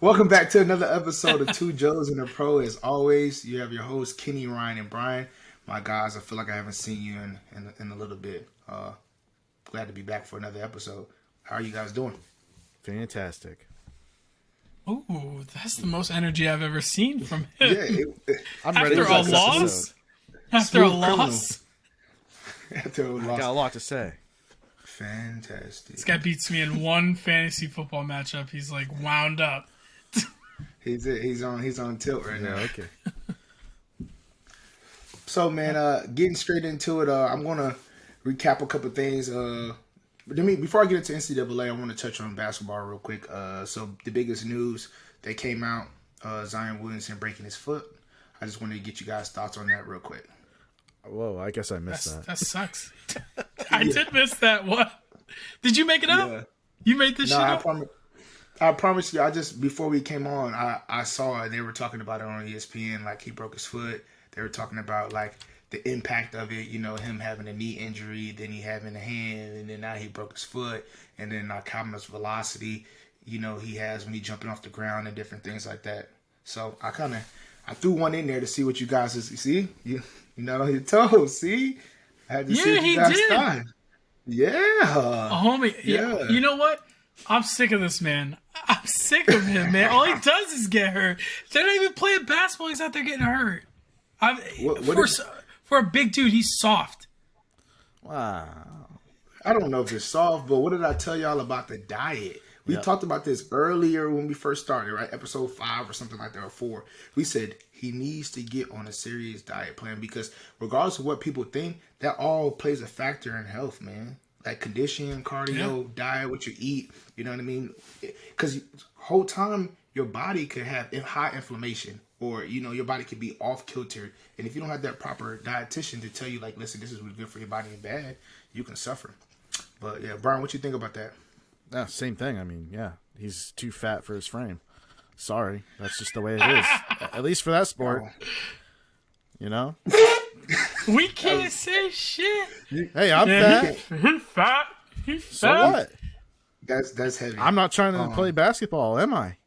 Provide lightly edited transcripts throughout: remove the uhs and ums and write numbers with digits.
Welcome back to another episode of Two Joes and a Pro. As always, you have your hosts Kenny, Ryan, and Brian. My guys, I feel like I haven't seen you in a little bit. Glad to be back for another episode. How are you guys doing? Fantastic. Ooh, that's the most energy I've ever seen from him. Yeah, I'm ready for After a this loss? episode. After a Smooth criminal. loss? After a I loss. got a lot to say. Fantastic. This guy beats me in one fantasy football matchup. He's like wound up. He's on tilt right now. Okay. So man, getting straight into it, I'm gonna recap a couple things. Before I get into NCAA, I want to touch on basketball real quick. So the biggest news that came out, Zion Williamson breaking his foot. I just wanted to get you guys' thoughts on that real quick. Whoa, I guess I missed that. That sucks. I did miss that. What? Did you make it up? Yeah. You made this shit No, up? I promise you. Before we came on, I saw it. They were talking about it on ESPN. Like he broke his foot. They were talking about like the impact of it. You know, him having a knee injury, then he having a hand, and then now he broke his foot, and then like how much velocity he has when he jumping off the ground and different things like that. So I threw one in there to see what you guys see. You're not on your toes. See, I had to see what you guys thought. Yeah, Homie, yeah. You know what? I'm sick of this man. I'm sick of him, man. All he does is get hurt. They're not even playing basketball. He's out there getting hurt. For a big dude, he's soft. Wow. I don't know if it's soft, but what did I tell y'all about the diet? We talked about this earlier when we first started, right? Episode 5 or something like that, or 4. We said he needs to get on a serious diet plan because regardless of what people think, that all plays a factor in health, man. Like conditioning, cardio, diet, what you eat, you know what I mean? Because whole time your body could have high inflammation or, your body could be off kilter. And if you don't have that proper dietitian to tell you like, listen, this is what's good for your body and bad, you can suffer. But yeah, Brian, what you think about that? Yeah, same thing. I mean, yeah, he's too fat for his frame. Sorry, that's just the way it is. At least for that sport, We can't say shit. Hey, I'm fat. He's fat. He's fat. So what? That's heavy. I'm not trying to play basketball, am I?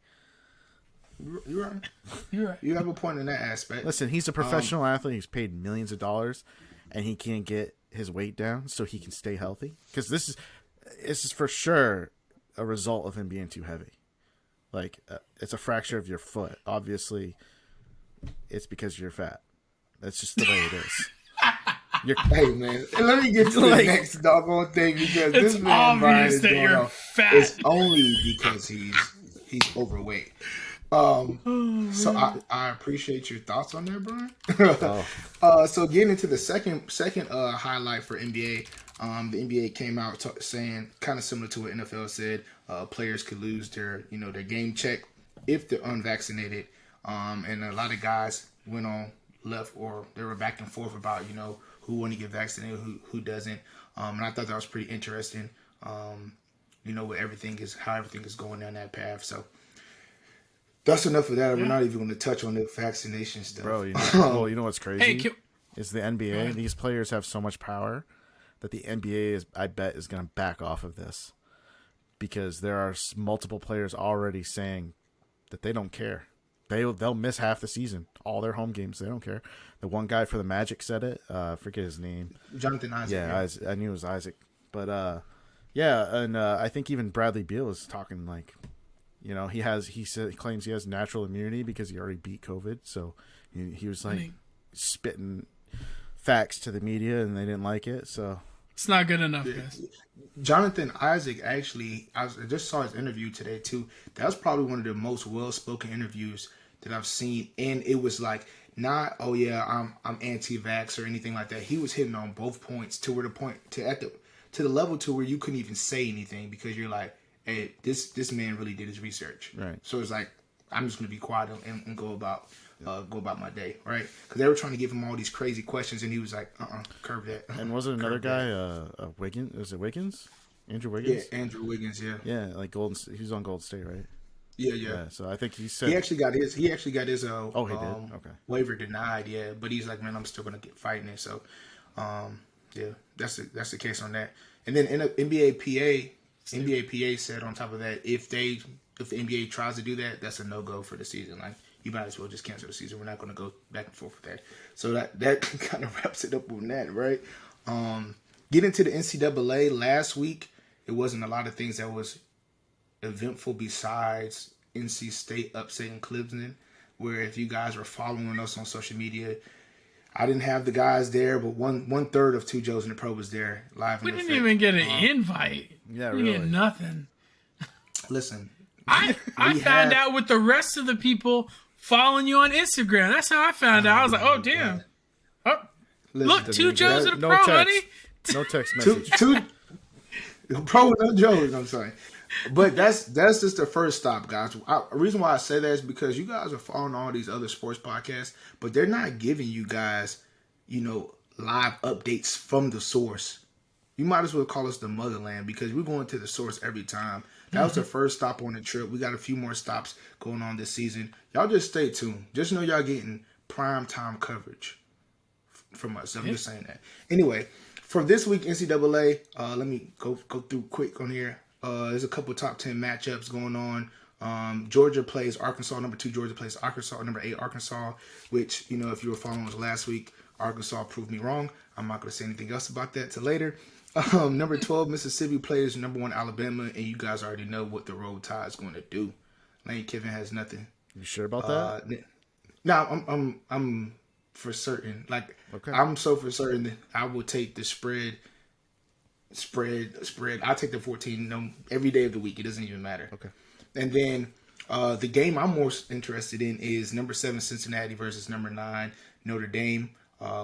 You're right. You're right. You have a point in that aspect. Listen, he's a professional athlete. He's paid millions of dollars, and he can't get his weight down so he can stay healthy. Because this is for sure a result of him being too heavy. Like, it's a fracture of your foot. Obviously, it's because you're fat. That's just the way it is. Hey, man. Let me get to the next doggone thing because this man, Brian, is that you're fat. It's only because he's overweight. So I appreciate your thoughts on that, Brian. So getting into the second highlight for NBA, the NBA came out saying kind of similar to what NFL said. Players could lose their their game check if they're unvaccinated. And a lot of guys went on left or they were back and forth about who want to get vaccinated, who doesn't. And I thought that was pretty interesting. What how everything is going down that path. So. That's enough of that. We're not even going to touch on the vaccination stuff. Bro, you know what's crazy? Is the NBA. These players have so much power that the NBA I bet is going to back off of this. Because there are multiple players already saying that they don't care. They'll miss half the season. All their home games, they don't care. The one guy for the Magic said it. I forget his name. Jonathan Isaac. Yeah. I knew it was Isaac. But, and I think even Bradley Beal is talking like... he claims he has natural immunity because he already beat COVID. So he was like spitting facts to the media and they didn't like it. So it's not good enough, guys. Jonathan Isaac, actually, I just saw his interview today too. That was probably one of the most well-spoken interviews that I've seen. And it was like, not, oh yeah, I'm anti-vax or anything like that. He was hitting on both points to the level to where you couldn't even say anything because you're like, hey, this man really did his research. Right. So it's like, I'm just going to be quiet and go about my day, right? Because they were trying to give him all these crazy questions, and he was like, curve that. And was it another guy, Wiggins? Was it Wiggins? Andrew Wiggins? Yeah, Andrew Wiggins, yeah. Yeah, like he was on Golden State, right? Yeah. So I think he said... He actually got his okay. waiver denied, yeah. But he's like, man, I'm still going to get fighting it. So, yeah, that's the case on that. And then NBA PA said on top of that, if if the NBA tries to do that, that's a no-go for the season. Like, you might as well just cancel the season. We're not going to go back and forth with that. So that kind of wraps it up on that, right? Get into the NCAA last week. It wasn't a lot of things that was eventful besides NC State upsetting Clemson, where if you guys were following us on social media, I didn't have the guys there, but one third of Two Joes in the Pro was there live. We didn't even get an invite. Yeah, we really. get nothing. Listen, I found out with the rest of the people following you on Instagram. That's how I found out. I was like, oh damn. Oh, look, Two Joes in the Pro, honey. No text message. two Pro with no Joes, I'm saying. But that's just the first stop, guys. The reason why I say that is because you guys are following all these other sports podcasts, but they're not giving you guys, live updates from the source. You might as well call us the motherland because we're going to the source every time. That was the first stop on the trip. We got a few more stops going on this season. Y'all just stay tuned. Just know y'all getting prime time coverage from us. I'm just saying that. Anyway, for this week NCAA, let me go through quick on here. There's a couple top 10 matchups going on. Georgia plays Arkansas. Number 2, Georgia plays Arkansas. Number 8, Arkansas, which, if you were following us last week, Arkansas proved me wrong. I'm not going to say anything else about that till later. Number 12, Mississippi plays number 1, Alabama, and you guys already know what the Roll Tide is going to do. Lane Kiffin has nothing. You sure about that? No, I'm for certain. Like, okay. I'm so for certain that I will take the spread. I'll take the 14 every day of the week. It doesn't even matter. Okay. And then the game I'm most interested in is number 7, Cincinnati versus number 9, Notre Dame.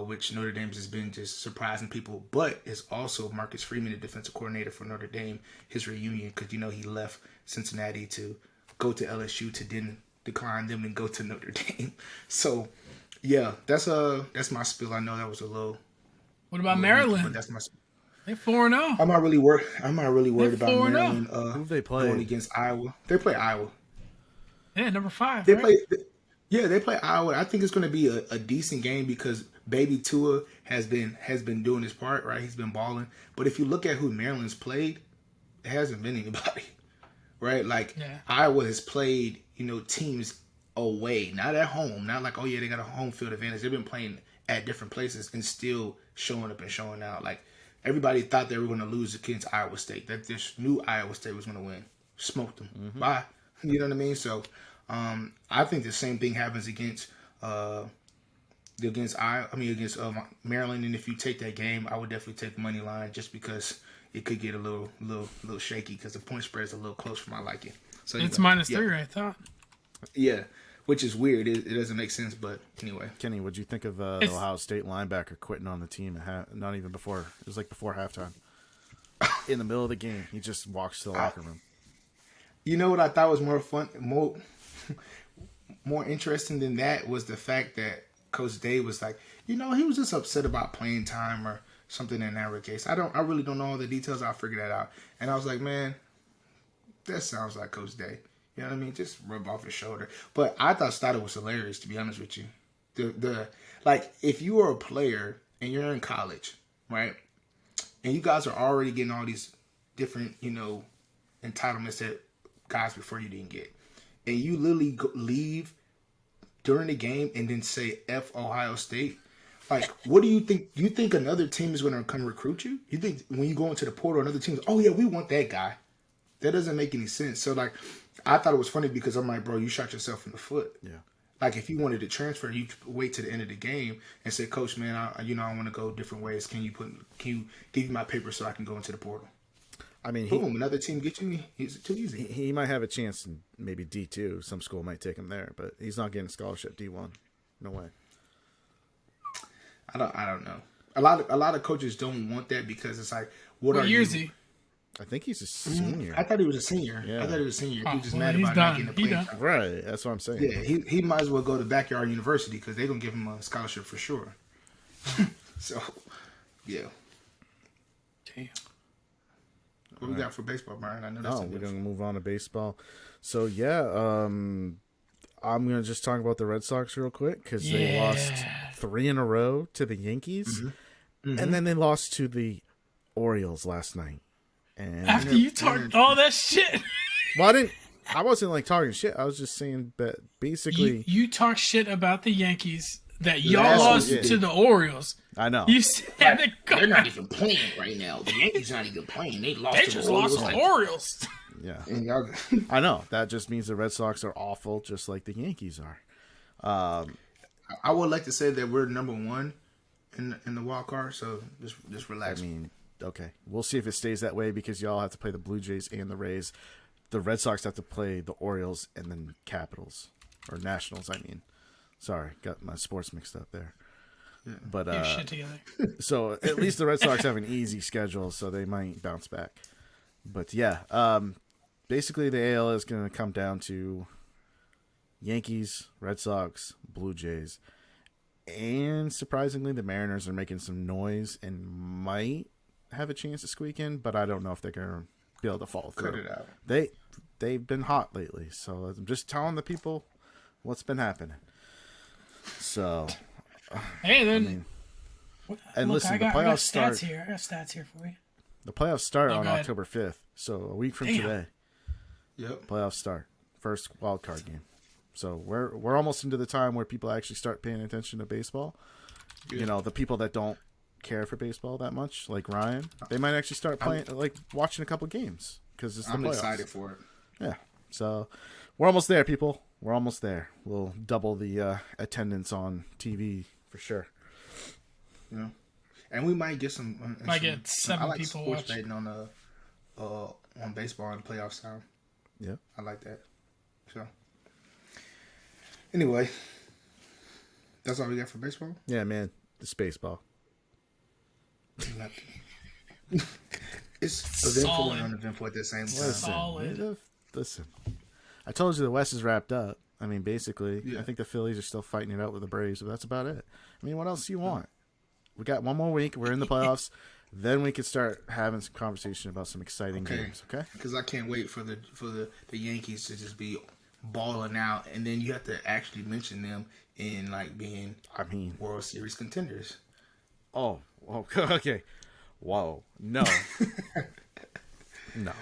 Which Notre Dame has been just surprising people, but it's also Marcus Freeman, the defensive coordinator for Notre Dame, his reunion, because he left Cincinnati to go to LSU to then decline them and go to Notre Dame. So, yeah, that's my spill. I know that was a little. What about Maryland? But that's my spill. They're 4-0. I'm not really worried about Maryland. Who they play? Going against Iowa. They play Iowa. Yeah, number 5. They right? play. Yeah, they play Iowa. I think it's going to be a decent game because Baby Tua has been doing his part, right? He's been balling. But if you look at who Maryland's played, it hasn't been anybody, right? Like, Iowa has played, teams away, not at home. Not like, oh, yeah, they got a home field advantage. They've been playing at different places and still showing up and showing out. Like, everybody thought they were going to lose against Iowa State, that this new Iowa State was going to win. Smoked them. Mm-hmm. Bye. You know what I mean? So, I think the same thing happens against Maryland. And if you take that game, I would definitely take the money line just because it could get a little shaky because the point spread is a little close for my liking. So it's -3, I thought. Yeah, which is weird. It doesn't make sense, but anyway. Kenny, what'd you think of the Ohio State linebacker quitting on the team? Not even before. It was like before halftime. In the middle of the game, he just walks to the locker room. You know what I thought was more fun, more interesting than that was the fact that Coach Day was like, he was just upset about playing time or something in that case. I really don't know all the details. I'll figure that out. And I was like, man, that sounds like Coach Day. You know what I mean? Just rub off his shoulder. But I thought it was hilarious, to be honest with you. If you are a player and you're in college, right? And you guys are already getting all these different, entitlements that guys before you didn't get. And you literally leave during the game and then say F Ohio State. Like, what do you think? You think another team is going to come recruit you? You think when you go into the portal, another team is, oh, yeah, we want that guy. That doesn't make any sense. So, I thought it was funny because I'm like, bro, you shot yourself in the foot. Yeah. Like, if you wanted to transfer, you wait to the end of the game and say, Coach, man, I want to go different ways. Can you give me my paper so I can go into the portal? I mean, boom, another team get you. It's too easy. He might have a chance in maybe D2. Some school might take him there, but he's not getting a scholarship D1. No way. I don't know. A lot of coaches don't want that because it's like, what year is he? I think he's a senior. I thought he was a senior. Yeah. I thought he was a senior. Oh, He's just mad about not getting the playing time. Right, that's what I'm saying. Yeah, he might as well go to Backyard University because they're gonna give him a scholarship for sure. So, yeah. Damn. What we got for baseball, Brian? I know that's we're going to move on to baseball. So, yeah, I'm going to just talk about the Red Sox real quick because they lost 3 in a row to the Yankees. Mm-hmm. And then they lost to the Orioles last night. And after you talked all that shit. Well, I wasn't like talking shit. I was just saying that basically you talk shit about the Yankees that y'all lost to the Orioles. I know. You said they're not even playing right now. The Yankees not even playing. They lost to the Orioles. Lost to the Orioles. Yeah, I know. That just means the Red Sox are awful, just like the Yankees are. I would like to say that we're number one in the wild card. So just relax. I mean, okay, we'll see if it stays that way because y'all have to play the Blue Jays and the Rays. The Red Sox have to play the Orioles and then Capitals or Nationals. I mean, sorry, got my sports mixed up there. Yeah. But shit together. So at least the Red Sox have an easy schedule, so they might bounce back. But yeah, basically the AL is going to come down to Yankees, Red Sox, Blue Jays, and surprisingly, the Mariners are making some noise and might have a chance to squeak in, but I don't know if they're going to be able to follow through. Cut it out. They've been hot lately, so I'm just telling the people what's been happening. So, hey, then. I mean, and listen, the playoffs start. I got stats here for you. The playoffs start on October 5th, so a week from today. Yep. Playoffs start. First wild card game. So we're almost into the time where people actually start paying attention to baseball. Yeah. You know, the people that don't care for baseball that much, like Ryan, they might actually start playing, watching a couple games because it's the playoffs. I'm excited for it. Yeah. So we're almost there, people. We're almost there. We'll double the attendance on TV for sure. Yeah. And we might get some. Might get 7 people sports watching. betting on baseball in the playoffs time. Yeah, I like that. So, anyway, that's all we got for baseball. Yeah, man, it's baseball. It's eventful and uneventful at the same time. Listen. I told you the West is wrapped up. I mean, basically, I think the Phillies are still fighting it out with the Braves, but that's about it. I mean, what else do you want? We got one more week. We're in the playoffs. Then we can start having some conversation about some exciting games. Okay? Because I can't wait for the Yankees to just be balling out, and then you have to actually mention them in being World Series contenders. Oh, okay. Whoa, no, no.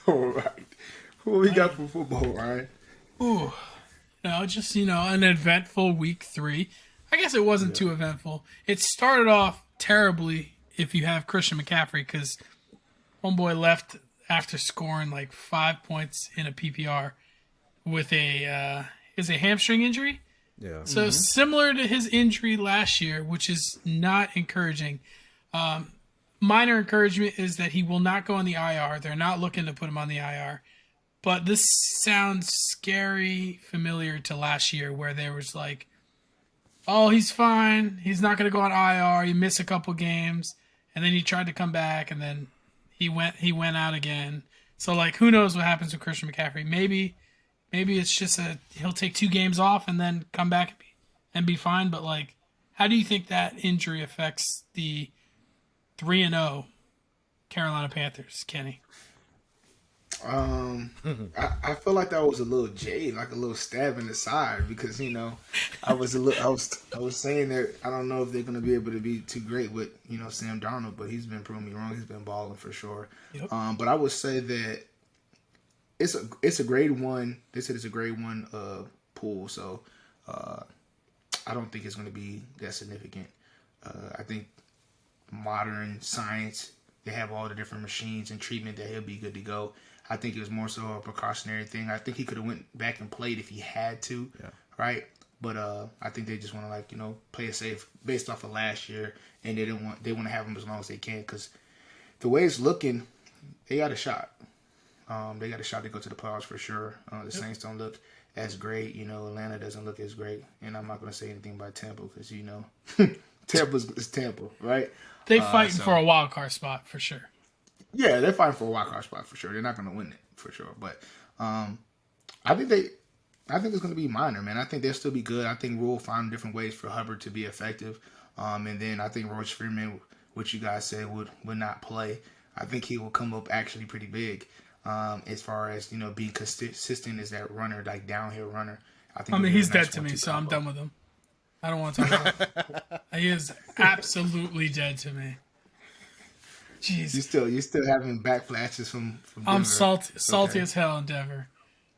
All right. What we got for football, Ryan? Ooh, just an eventful week 3. I guess it wasn't too eventful. It started off terribly if you have Christian McCaffrey because homeboy left after scoring 5 points in a PPR with a hamstring injury. Yeah. So similar to his injury last year, which is not encouraging. Minor encouragement is that he will not go on the IR. They're not looking to put him on the IR. But this sounds scary familiar to last year where there was oh, he's fine. He's not going to go on IR. He missed a couple games. And then he tried to come back, and then he went out again. So, who knows what happens with Christian McCaffrey. Maybe it's just he'll take 2 games off and then come back and be fine. But, how do you think that injury affects the 3-0 Carolina Panthers, Kenny? I feel like that was a little jade, a little stab in the side, because I was saying that I don't know if they're gonna be able to be too great with Sam Darnold, but he's been proving me wrong. He's been balling for sure. Yep. But I would say that it's a grade 1. They said it's a grade 1 pool, so I don't think it's gonna be that significant. I think modern science, they have all the different machines and treatment that he'll be good to go. I think it was more so a precautionary thing. I think he could have went back and played if he had to, right? But I think they just want to play it safe based off of last year, and they want to have him as long as they can because the way it's looking, they got a shot. They got a shot to go to the playoffs for sure. The Saints don't look as great, Atlanta doesn't look as great, and I'm not going to say anything about Tampa because Tampa's Tampa, right? They fighting for a wild card spot for sure. Yeah, they're fighting for a wild card spot for sure. They're not going to win it for sure, but I think it's going to be minor, man. I think they'll still be good. I think Rule find different ways for Hubbard to be effective, and then I think Royce Freeman, which you guys said would not play. I think he will come up actually pretty big as far as being consistent as that runner, downhill runner. He's dead to me, so I'm done with him. I don't want to talk about him. He is absolutely dead to me. Jeez. You still having back flashes from Denver. I'm salty as hell in Denver.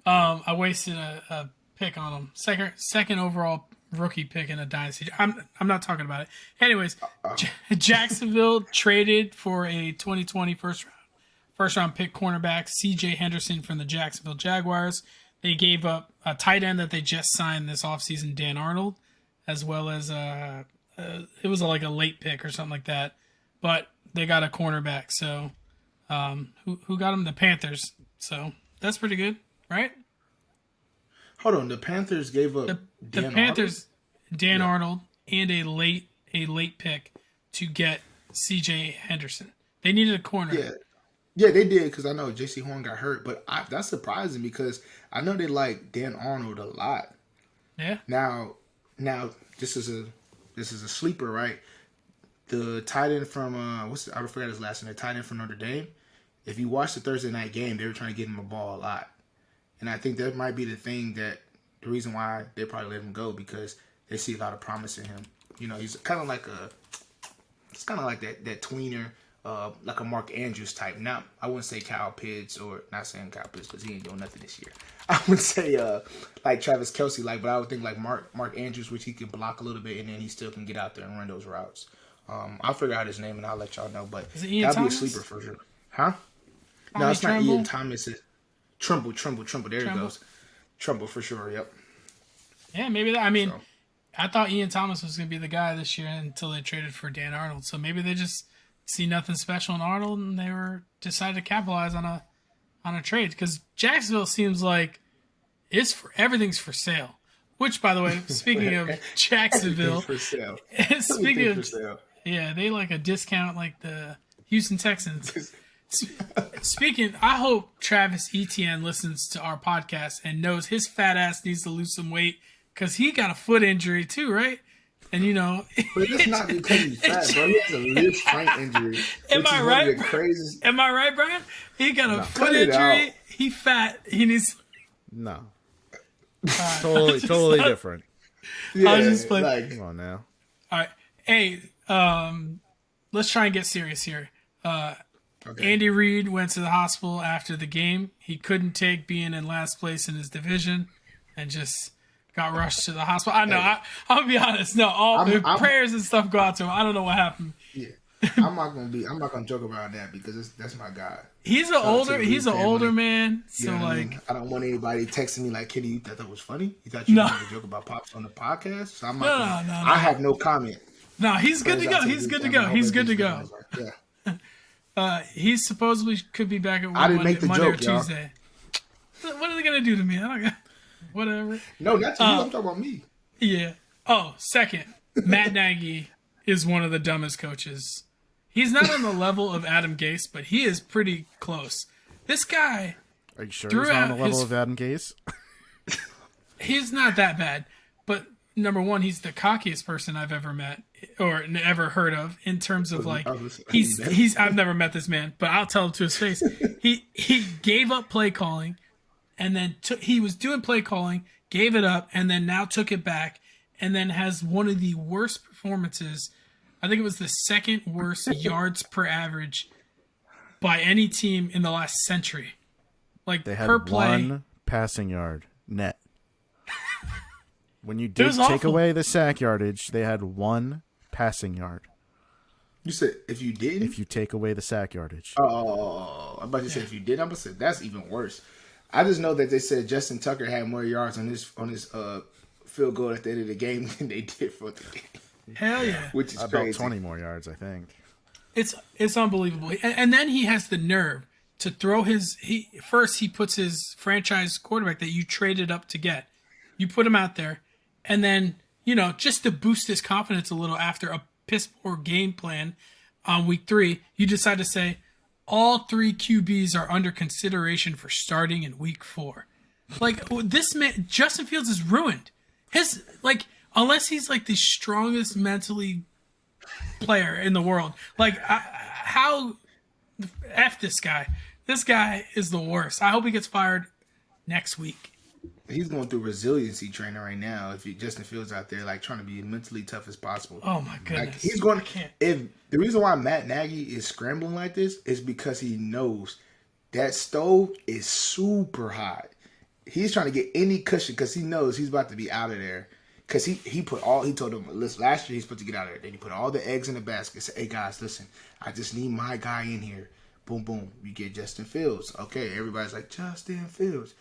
I wasted a pick on him. Second overall rookie pick in a dynasty. I'm not talking about it. Anyways, Jacksonville traded for a 2020 first round pick cornerback C.J. Henderson from the Jacksonville Jaguars. They gave up a tight end that they just signed this offseason, Dan Arnold, as well as it was like a late pick or something like that. But they got a cornerback. So who got him? The Panthers. So that's pretty good, right? Hold on, the Panthers gave up Dan Arnold and a late pick to get C.J. Henderson. They needed a corner. Yeah, they did because I know J.C. Horn got hurt, but that's surprising because I know they like Dan Arnold a lot. Yeah. Now this is a sleeper, right? The tight end from I forgot his last name. The tight end from Notre Dame. If you watch the Thursday night game, they were trying to get him a ball a lot. And I think that might be the reason why they probably let him go because they see a lot of promise in him. You know, he's kind of like that tweener, like a Mark Andrews type. Now, I wouldn't say Kyle Pitts or not saying Kyle Pitts because he ain't doing nothing this year. I would say like Travis Kelce, but I would think like Mark Andrews, which he can block a little bit and then he still can get out there and run those routes. I'll figure out his name and I'll let y'all know. But that'd be a sleeper for sure. Huh? No, it's not Ian Thomas. Trumbull. There he goes. Trumbull for sure. Yep. Yeah, maybe that. I thought Ian Thomas was going to be the guy this year until they traded for Dan Arnold. So maybe they just see nothing special in Arnold and they decided to capitalize on a trade because Jacksonville seems like everything's for sale. Which, by the way, speaking of Jacksonville, for sale. Speaking of sale. Yeah, they like a discount like the Houston Texans. Speaking, I hope Travis Etienne listens to our podcast and knows his fat ass needs to lose some weight because he got a foot injury too, right? And you know, but it's not because he's fat, bro. He has a lift flank injury. Am I right? Am I right, Brian? He got a foot injury. He fat. He needs. No. Totally different. Yeah, I was just like, come on now. All right, hey, let's try and get serious here. Okay. Andy Reid went to the hospital after the game. He couldn't take being in last place in his division and just got rushed to the hospital. I know. I'll be honest. No, prayers and stuff go out to him. I don't know what happened. Yeah. I'm not gonna joke about that because that's my guy. He's an older man. So like I don't want anybody texting me like, Kitty, you thought that was funny? You thought you were gonna joke about Pops on the podcast? So I'm not I have no comment. No, he's good to go. He's good to go. He's good to go. Yeah. He supposedly could be back at work Monday or Tuesday. Y'all. What are they gonna do to me? Whatever. No, not to you. I'm talking about me. Yeah. Oh, second, Matt Nagy is one of the dumbest coaches. He's not on the level of Adam Gase, but he is pretty close. This guy. Are you sure he's not on the level of Adam Gase? He's not that bad, but number one, he's the cockiest person I've ever met or ever heard of in terms of like he's I've never met this man, but I'll tell him to his face. He gave up play calling and then he was doing play calling, gave it up and then now took it back and then has one of the worst performances. I think it was the second worst yards per average by any team in the last century. Like they had per play, one passing yard net. When you did take away the sack yardage, they had one passing yard. You said if you didn't? If you take away the sack yardage. Oh, I'm about to say if you did, I'm about to say that's even worse. I just know that they said Justin Tucker had more yards on his field goal at the end of the game than they did for the game. Hell yeah. Which is about crazy. 20 more yards, I think. It's unbelievable. And then he has the nerve to throw he puts his franchise quarterback that you traded up to get. You put him out there. And then, just to boost his confidence a little after a piss poor game plan on week 3, you decide to say all 3 QBs are under consideration for starting in week 4. Like, this man, Justin Fields is ruined. Unless he's like the strongest mentally player in the world. Like, how F this guy. This guy is the worst. I hope he gets fired next week. He's going through resiliency training right now. If Justin Fields out there, like trying to be mentally tough as possible. Oh my goodness! Like, he's going. If the reason why Matt Nagy is scrambling like this is because he knows that stove is super hot, he's trying to get any cushion because he knows he's about to be out of there. Because he told them, listen, last year he's supposed to get out of there. Then he put all the eggs in the basket. Said, hey guys, listen, I just need my guy in here. Boom, boom. You get Justin Fields. Okay, everybody's like, Justin Fields.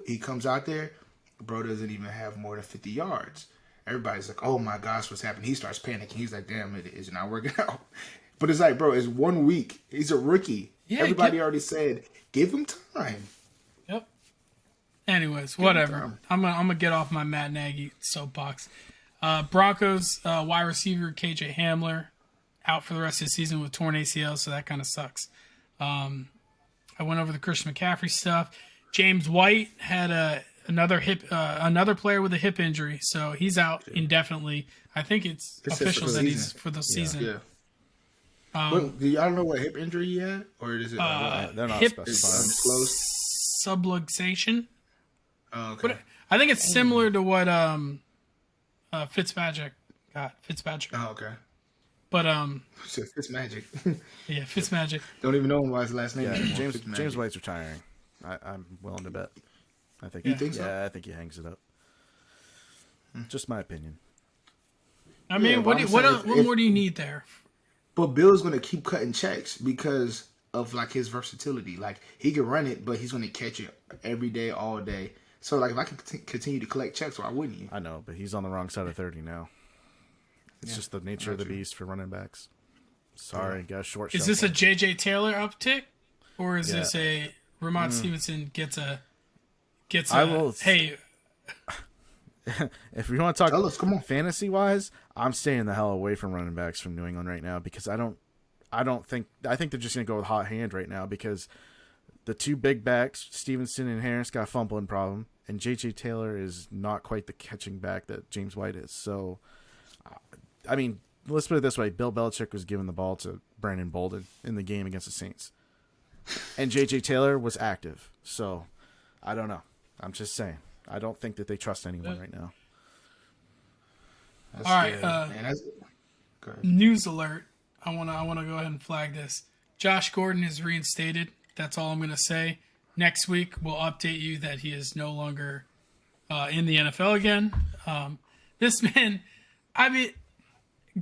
He comes out there, bro doesn't even have more than 50 yards. Everybody's like, oh my gosh, what's happening? He starts panicking. He's like, damn, it is not working out. But it's like, bro, it's 1 week. He's a rookie. Yeah, everybody already said, give him time. Yep. Anyways, whatever. I'm gonna get off my Matt Nagy soapbox. Broncos wide receiver KJ Hamler out for the rest of the season with torn ACL, so that kind of sucks. I went over the Christian McCaffrey stuff. James White had another player with a hip injury, so he's out indefinitely. I think it's official that he's for the season. Yeah. Do y'all know what hip injury he had, or is it? They're not hip specified. Subluxation. Oh, okay. But I think it's similar to what Fitzmagic got. Fitzpatrick. Oh, okay. But Fitzmagic. Yeah, Fitzmagic. Don't even know why his last name. Yeah, James White's retiring. I'm willing to bet. I think. You think so? Yeah, I think he hangs it up. Just my opinion. I mean, what more do you need there? But Bill's going to keep cutting checks because of like his versatility. Like he can run it, but he's going to catch it every day, all day. So like if I can continue to collect checks, why wouldn't you? I know, but he's on the wrong side of 30 now. It's just the nature of the beast for running backs. Sorry, got a short. Is this a J.J. Taylor uptick, or is this a Ramon Stevenson gets a? Hey. If we want to talk Tell us, come on. fantasy wise, I'm staying the hell away from running backs from New England right now because I think they're just gonna go with hot hand right now because the two big backs, Stevenson and Harris, got a fumbling problem, and J.J. Taylor is not quite the catching back that James White is. So, I mean, let's put it this way: Bill Belichick was giving the ball to Brandon Bolden in the game against the Saints, and J.J. Taylor was active. So, I don't know. I'm just saying. I don't think that they trust anyone right now. All right. News alert. I wanna go ahead and flag this. Josh Gordon is reinstated. That's all I'm going to say. Next week, we'll update you that he is no longer in the NFL again. This man, I mean,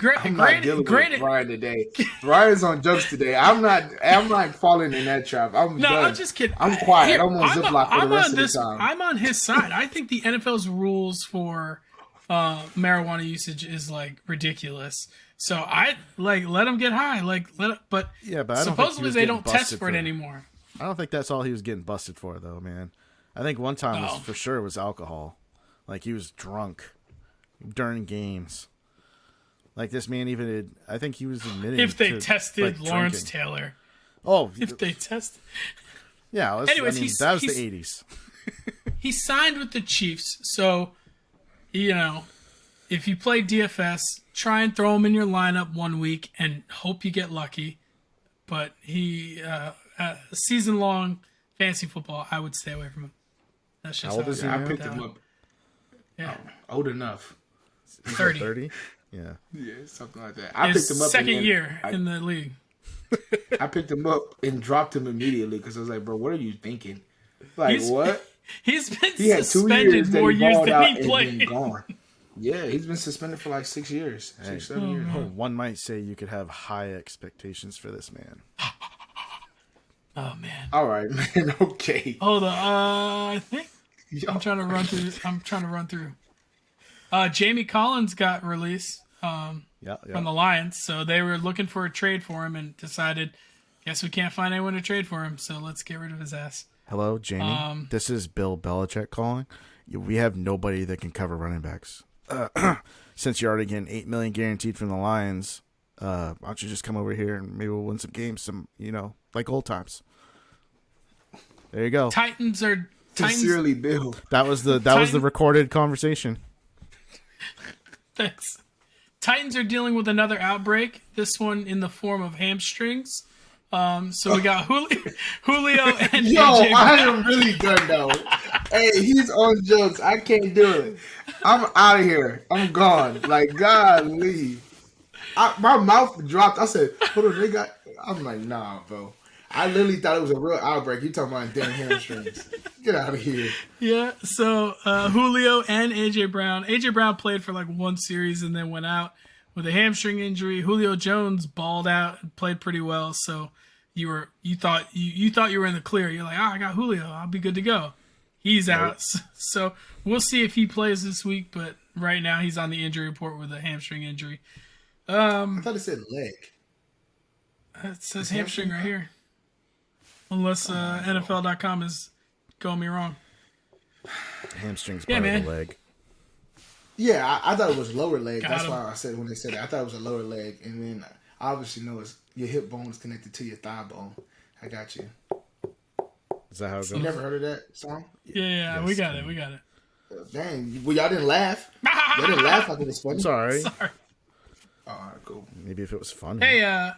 I'm not dealing with Brian today. Brian's on jokes today. I'm not falling in that trap. I'm just kidding. I'm quiet. I'm on Ziploc for the rest of the time. I'm on his side. I think the NFL's rules for marijuana usage is like ridiculous. So I let him get high. But supposedly they don't test for it anymore. I don't think that's all he was getting busted for, though, man. I think one time for sure it was alcohol. Like he was drunk during games. Like this man I think he was admitting if they tested Lawrence Taylor. Oh, if they tested. Yeah. Anyways, that was the 80s. He signed with the Chiefs, so if you play DFS, try and throw him in your lineup 1 week and hope you get lucky. But season-long fantasy football, I would stay away from him. That's just how old is he? I picked him up. Yeah, old enough. 30. 30. Yeah, something like that. I picked him up second year in the league. I picked him up and dropped him immediately because I was like, bro, what are you thinking? Like, what? He's been had 2 suspended years more years than he and played. been gone. Yeah, he's been suspended for like 6 years. 7 years. One might say you could have high expectations for this man. Oh, man. All right, man. Okay. Hold on. I think I'm trying to run through. Jamie Collins got released from the Lions, so they were looking for a trade for him and decided, guess we can't find anyone to trade for him, so let's get rid of his ass. Hello, Jamie. This is Bill Belichick calling. We have nobody that can cover running backs. Since you're already getting $8 million guaranteed from the Lions, why don't you just come over here and maybe we'll win some games, like old times. There you go. Titans. Sincerely, Bill. That was the recorded conversation. Thanks. Titans are dealing with another outbreak. This one in the form of hamstrings. So we got Julio and Yo, AJ I am really done though. Hey, he's on jokes. I can't do it. I'm out of here. I'm gone. Like, golly. My mouth dropped. I said, hold on, I'm like, nah, bro. I literally thought it was a real outbreak. You talking about damn hamstrings? Get out of here. Yeah. So Julio and Aj Brown. Aj Brown played for like one series and then went out with a hamstring injury. Julio Jones balled out and played pretty well. So you thought you were in the clear. You're like, I got Julio. I'll be good to go. He's out. So we'll see if he plays this week. But right now he's on the injury report with a hamstring injury. I thought it said leg. It says hamstring right here. Unless NFL.com is going me wrong. Hamstring's part of the leg. Yeah, I thought it was lower leg. That's why I said when they said that. I thought it was a lower leg. And then I obviously know it's your hip bone is connected to your thigh bone. I got you. Is that how it goes? You never heard of that song? Yeah, yes, we got it. Dang, well, y'all didn't laugh. Y'all didn't laugh like it was funny. Sorry. All right, cool. Maybe if it was funny. Hey,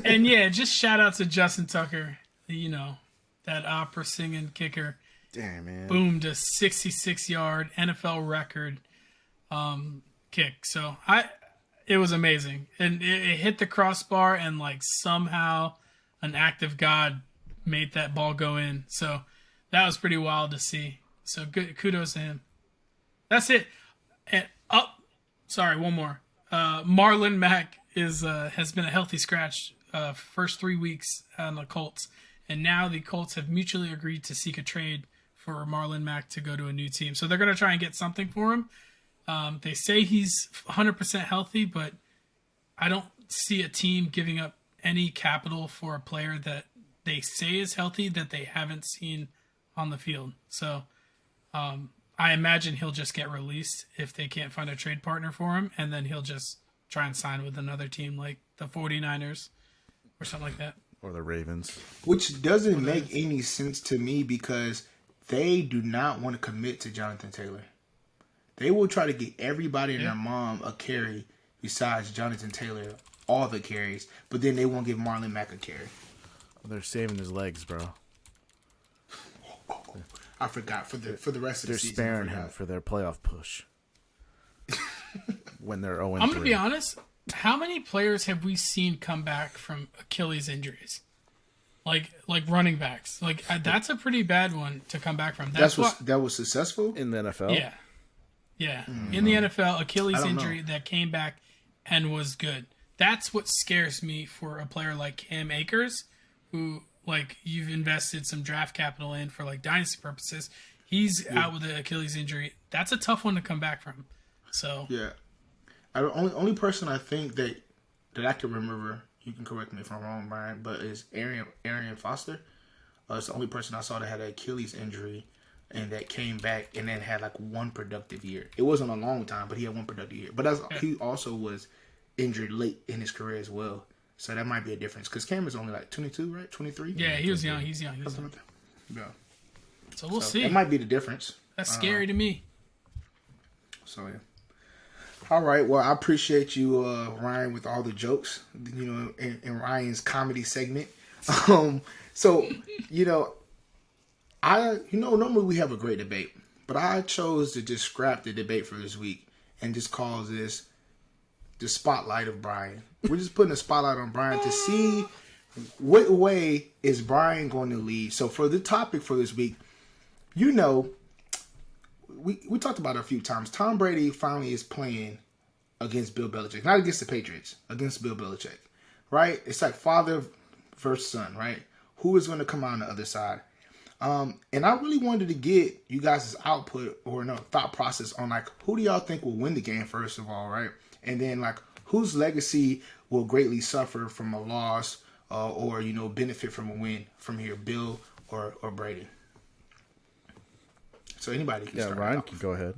and yeah, just shout out to Justin Tucker. You know, that opera singing kicker. Damn, man. Boomed a 66-yard NFL record kick. So it was amazing. And it hit the crossbar and like somehow an act of God made that ball go in. So that was pretty wild to see. So good, kudos to him. That's it. And sorry, one more. Marlon Mack has been a healthy scratch first 3 weeks on the Colts, and now the Colts have mutually agreed to seek a trade for Marlon Mack to go to a new team. So they're going to try and get something for him. They say he's 100% healthy, but I don't see a team giving up any capital for a player that they say is healthy that they haven't seen on the field. So I imagine he'll just get released if they can't find a trade partner for him, and then he'll just try and sign with another team like the 49ers or something like that. Or the Ravens. Which doesn't make any sense to me because they do not want to commit to Jonathan Taylor. They will try to get everybody and their mom a carry besides Jonathan Taylor, all the carries, but then they won't give Marlon Mack a carry. Well, they're saving his legs, bro. I forgot for the rest of the season. They're sparing him for their playoff push. When they're 0-3. I'm going to be honest. How many players have we seen come back from Achilles injuries? Like running backs. Like that's a pretty bad one to come back from. That was successful in the NFL. Yeah. In the NFL, Achilles injury that came back and was good. That's what scares me for a player like Cam Akers, who like you've invested some draft capital in for like dynasty purposes. He's out with an Achilles injury. That's a tough one to come back from. So yeah, only person I think that I can remember. You can correct me if I'm wrong, Brian, but is Arian Foster. It's the only person I saw that had an Achilles injury and that came back and then had like one productive year. It wasn't a long time, but he had one productive year. But he also was injured late in his career as well. So that might be a difference because Cam is only like 22, right? 23? Yeah, he was young. He's young. Yeah. So we'll see. That might be the difference. That's scary to me. So, yeah. All right. Well, I appreciate you, Ryan, with all the jokes, in Ryan's comedy segment. So, normally we have a great debate, but I chose to just scrap the debate for this week and just call this the spotlight of Brian. We're just putting a spotlight on Brian to see what way is Brian going to lead. So for the topic for this week, we talked about it a few times. Tom Brady finally is playing against Bill Belichick. Not against the Patriots, against Bill Belichick. Right? It's like father versus son, right? Who is going to come out on the other side? And I really wanted to get you guys' output or thought process on like who do y'all think will win the game first of all, right? And then like whose legacy will greatly suffer from a loss or benefit from a win from here, Bill or Brady? So anybody can start. Yeah, Ryan can go ahead.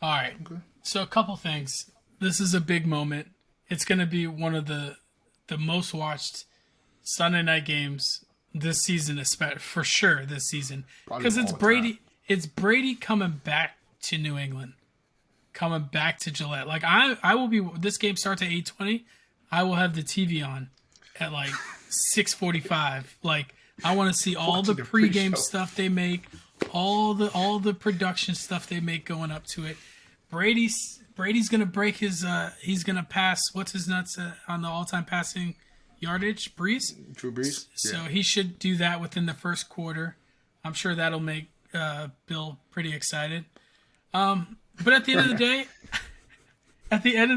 All right. Okay. So a couple things. This is a big moment. It's going to be one of the most watched Sunday night games this season, for sure this season, because it's Brady. Time. It's Brady coming back to New England, coming back to Gillette. Like I will be. This game starts at 8:20. I will have the TV on at like 6:45. Like I want to see all the pregame stuff they make, all the production stuff they make going up to it. Brady's gonna break his. He's gonna pass. What's his nuts on the all-time passing yardage, Brees. Drew Brees. So he should do that within the first quarter. I'm sure that'll make Bill pretty excited. But at the end of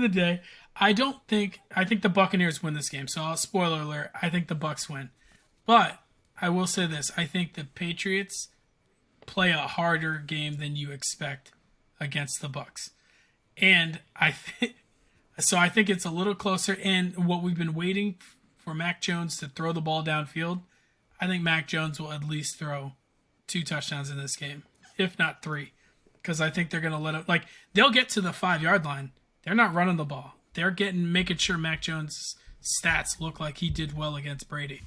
the day, I think the Buccaneers win this game. So spoiler alert, I think the Bucs win. But I will say this, I think the Patriots play a harder game than you expect against the Bucs. And I think it's a little closer, and what we've been waiting for Mac Jones to throw the ball downfield, I think Mac Jones will at least throw 2 touchdowns in this game, if not 3. Because I think they're going to let him, they'll get to the 5-yard line. They're not running the ball. They're making sure Mac Jones' stats look like he did well against Brady.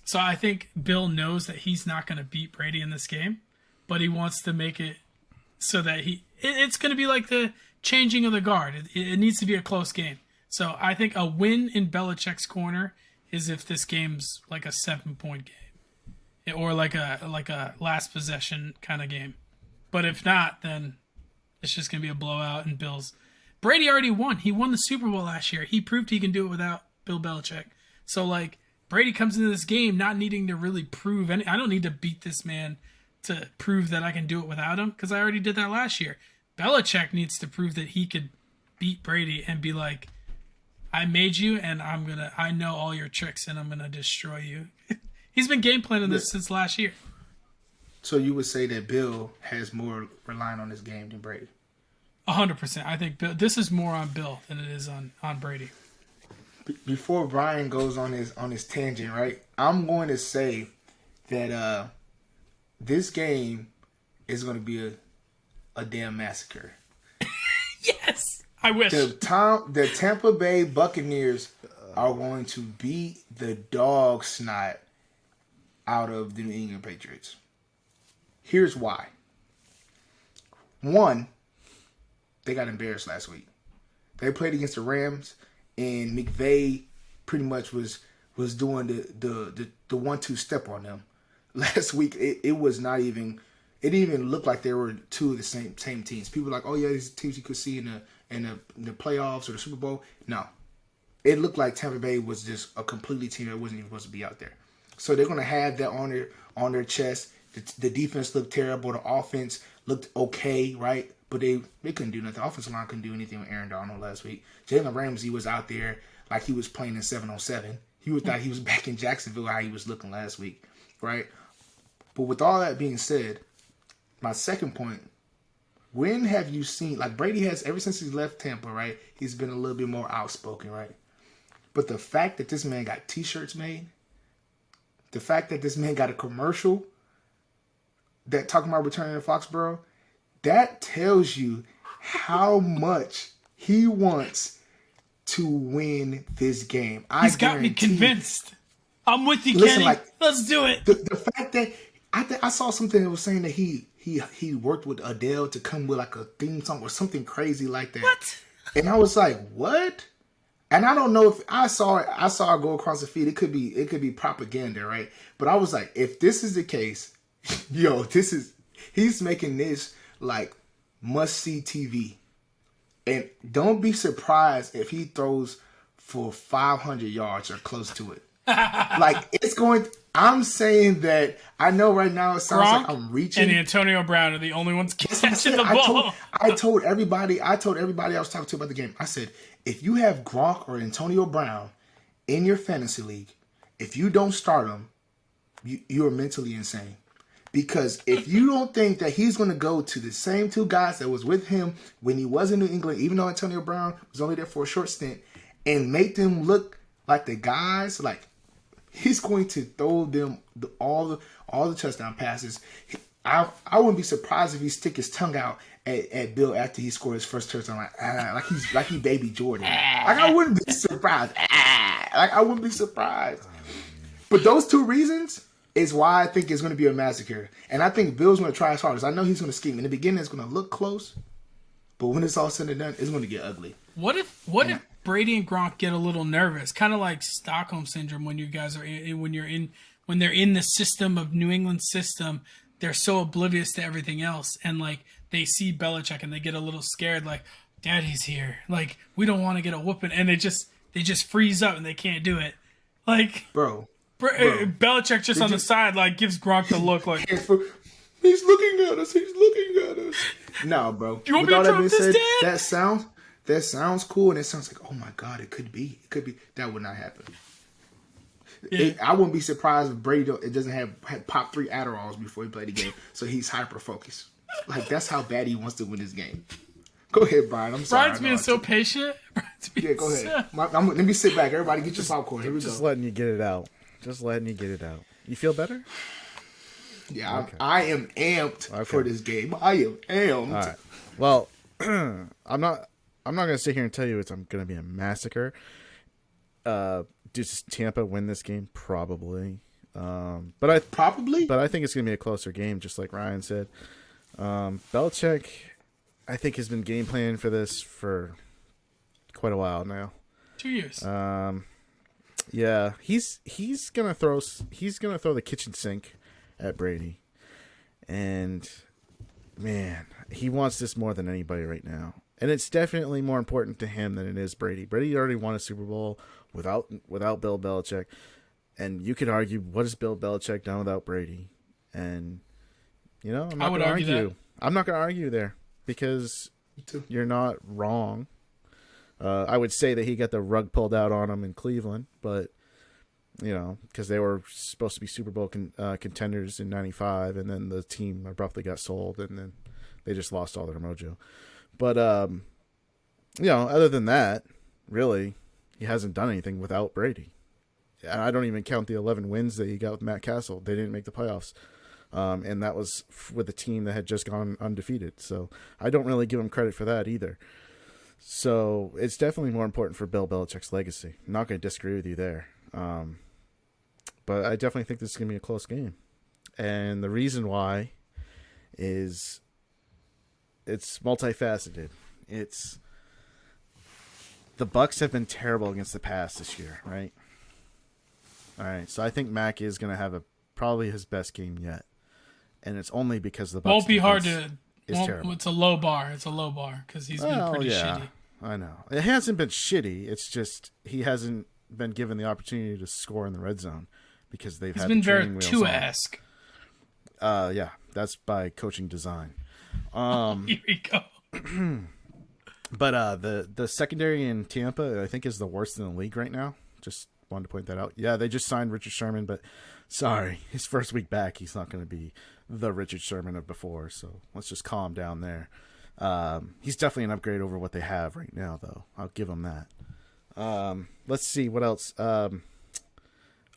So I think Bill knows that he's not going to beat Brady in this game, but he wants to make it so that it's going to be like the changing of the guard. It needs to be a close game. So I think a win in Belichick's corner is if this game's like a 7-point game or like a last possession kind of game. But if not, then it's just going to be a blowout and Bills. Brady already won. He won the Super Bowl last year. He proved he can do it without Bill Belichick. So Brady comes into this game not needing to really prove any. I don't need to beat this man to prove that I can do it without him because I already did that last year. Belichick needs to prove that he could beat Brady and be like, I made you and I know all your tricks and I'm going to destroy you. He's been game planning this since last year. So you would say that Bill has more relying on this game than Brady? 100%. I think this is more on Bill than it is on Brady. Before Brian goes on his tangent, right? I'm going to say that this game is going to be a damn massacre. Yes, I wish. The Tampa Bay Buccaneers are going to beat the dog snot out of the New England Patriots. Here's why. One, they got embarrassed last week. They played against the Rams, and McVay pretty much was doing the 1-2 step on them. Last week, it was not even. It didn't even look like they were two of the same teams. People were like, oh yeah, these teams you could see in the playoffs or the Super Bowl. No, it looked like Tampa Bay was just a completely team that wasn't even supposed to be out there. So they're gonna have that on their chest. The defense looked terrible. The offense looked okay, right? But they couldn't do nothing. The offensive line couldn't do anything with Aaron Donald last week. Jalen Ramsey was out there like he was playing in 7-on-7. Thought he was back in Jacksonville how he was looking last week, right? But with all that being said, my second point, when have you seen, Brady has, ever since he left Tampa, right, he's been a little bit more outspoken, right? But the fact that this man got T-shirts made, the fact that this man got a commercial that talking about returning to Foxborough, that tells you how much he wants to win this game. He's got me convinced. I'm with you, Kenny. Let's do it. The fact that I saw something that was saying that he worked with Adele to come with like a theme song or something crazy like that. What? And I was like, what? And I don't know if I saw it go across the feed. It could be propaganda, right? But I was like, if this is the case, he's making this like must-see TV. And don't be surprised if he throws for 500 yards or close to it. I'm saying that I know right now it sounds Gronk like I'm reaching. and Antonio Brown are the only ones catching the ball. I told everybody I was talking to about the game. I said, if you have Gronk or Antonio Brown in your fantasy league, if you don't start them, you're mentally insane. Because if you don't think that he's going to go to the same two guys that was with him when he was in New England, even though Antonio Brown was only there for a short stint, and make them look like the guys, he's going to throw them all the touchdown passes. I wouldn't be surprised if he stick his tongue out at Bill after he scored his first touchdown, like he baby Jordan. I wouldn't be surprised. I wouldn't be surprised. But those two reasons is why I think it's going to be a massacre. And I think Bill's going to try his hardest. I know he's going to scheme. In the beginning, it's going to look close, but when it's all said and done, it's going to get ugly. What if Brady and Gronk get a little nervous, kind of like Stockholm syndrome when you guys are when they're in the system of New England system, they're so oblivious to everything else, and they see Belichick and they get a little scared, Daddy's here, we don't want to get a whooping, and they just they just freeze up and they can't do it. Like, bro. Belichick just on the side, like, gives Gronk the look like, he's looking at us. He's looking at us. No, bro. Do you want me to drop this, Dad? That sounds cool, and it sounds like, oh my God, it could be. That would not happen. Yeah. I wouldn't be surprised if Brady it doesn't have pop 3 Adderalls before he played the game, so he's hyper focused. Like, that's how bad he wants to win this game. Go ahead, Brian. I'm sorry. Brian's being so patient. Yeah, go ahead. Let me sit back. Everybody, get your popcorn. Here we go. Just letting you get it out. You feel better? Yeah, okay. I am amped for this game. I am amped. All right. Well, I'm not going to sit here and tell you it's going to be a massacre. Does Tampa win this game? Probably. But I think it's going to be a closer game, just like Ryan said. Belichick, I think, has been game planning for this for quite a while now. 2 years. Yeah, he's gonna throw the kitchen sink at Brady, and man, he wants this more than anybody right now. And it's definitely more important to him than it is Brady. Brady already won a Super Bowl without Bill Belichick, and you could argue, what has Bill Belichick done without Brady? And I'm not going to argue. I'm not going to argue there because you're not wrong. I would say that he got the rug pulled out on him in Cleveland, but because they were supposed to be Super Bowl contenders in '95, and then the team abruptly got sold, and then they just lost all their mojo. But other than that, really, he hasn't done anything without Brady. And I don't even count the 11 wins that he got with Matt Castle. They didn't make the playoffs. And that was with a team that had just gone undefeated. So I don't really give him credit for that either. So it's definitely more important for Bill Belichick's legacy. I'm not going to disagree with you there. But I definitely think this is going to be a close game. And the reason why is it's multifaceted. It's the Bucs have been terrible against the pass this year, right? All right, so I think Mac is going to have probably his best game yet. And it's only because the Bucs won't be hard to. Terrible. It's a low bar. It's a low bar because he's been pretty shitty. I know it hasn't been shitty. It's just he hasn't been given the opportunity to score in the red zone because they've had been very two-esque. Yeah, that's by coaching design. Here we go. But the secondary in Tampa, I think, is the worst in the league right now. Just wanted to point that out. Yeah, they just signed Richard Sherman, but sorry, his first week back, he's not going to be the Richard Sherman of before. So let's just calm down there. He's definitely an upgrade over what they have right now, though. I'll give him that. Let's see what else.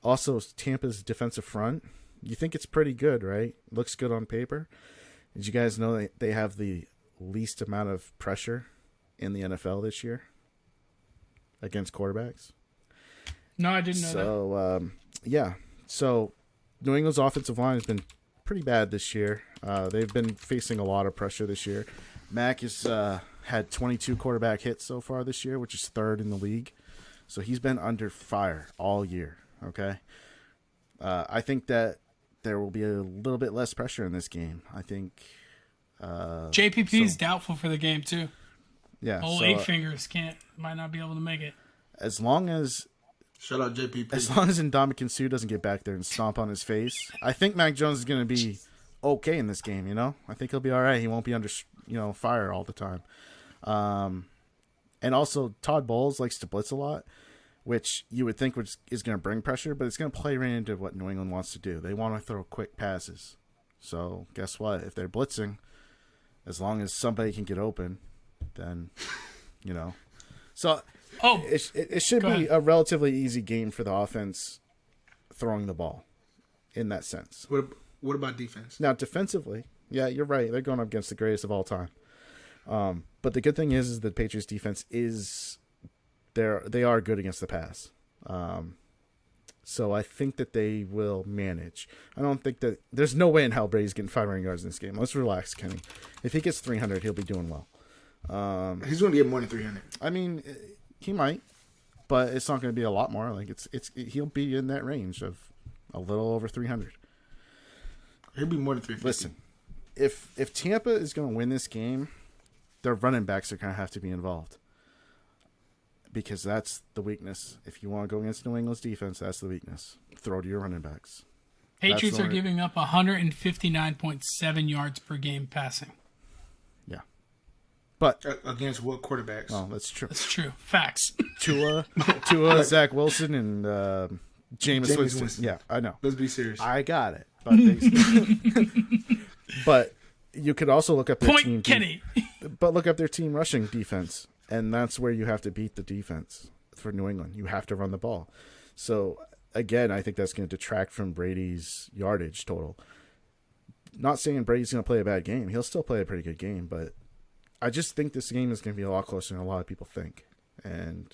Also, Tampa's defensive front. You think it's pretty good, right? Looks good on paper. Did you guys know they have the least amount of pressure in the NFL this year against quarterbacks? No, I didn't know that. So, yeah. So, New England's offensive line has been pretty bad this year. They've been facing a lot of pressure this year. Mac has had 22 quarterback hits so far this year, which is third in the league. So, he's been under fire all year, okay? I think that there will be a little bit less pressure in this game. I think JPP's doubtful for the game too. Yeah, old eight fingers might not be able to make it. As long as shout out JPP. As long as Ndamukong Suh doesn't get back there and stomp on his face, I think Mac Jones is going to be okay in this game. I think he'll be all right. He won't be under fire all the time. And also Todd Bowles likes to blitz a lot, which you would think is going to bring pressure, but it's going to play right into what New England wants to do. They want to throw quick passes. So guess what? If they're blitzing, as long as somebody can get open, then, So it should be a relatively easy game for the offense throwing the ball in that sense. What about defense? Now, defensively, yeah, you're right. They're going up against the greatest of all time. But the good thing is the Patriots defense they are good against the pass. So I think that they will manage. I don't think that there's no way in hell Brady's getting 500 yards in this game. Let's relax, Kenny. If he gets 300, he'll be doing well. He's going to get more than 300. I mean, he might, but it's not going to be a lot more. Like he'll be in that range of a little over 300. He'll be more than 350. Listen, if Tampa is going to win this game, their running backs are going to have to be involved. because that's the weakness. If you want to go against New England's defense, that's the weakness. Throw to your running backs. Patriots are giving up 159.7 yards per game passing. Yeah. But against what quarterbacks? Oh, that's true. That's true. Facts. Tua, Zach Wilson, and Jameis Winston. Yeah, I know. Let's be serious. I got it. But you could also look up their team. Kenny. But look up their team rushing defense, and that's where you have to beat the defense for New England. You have to run the ball. So again, I think that's going to detract from Brady's yardage total. Not saying Brady's going to play a bad game. He'll still play a pretty good game, but I just think this game is going to be a lot closer than a lot of people think. And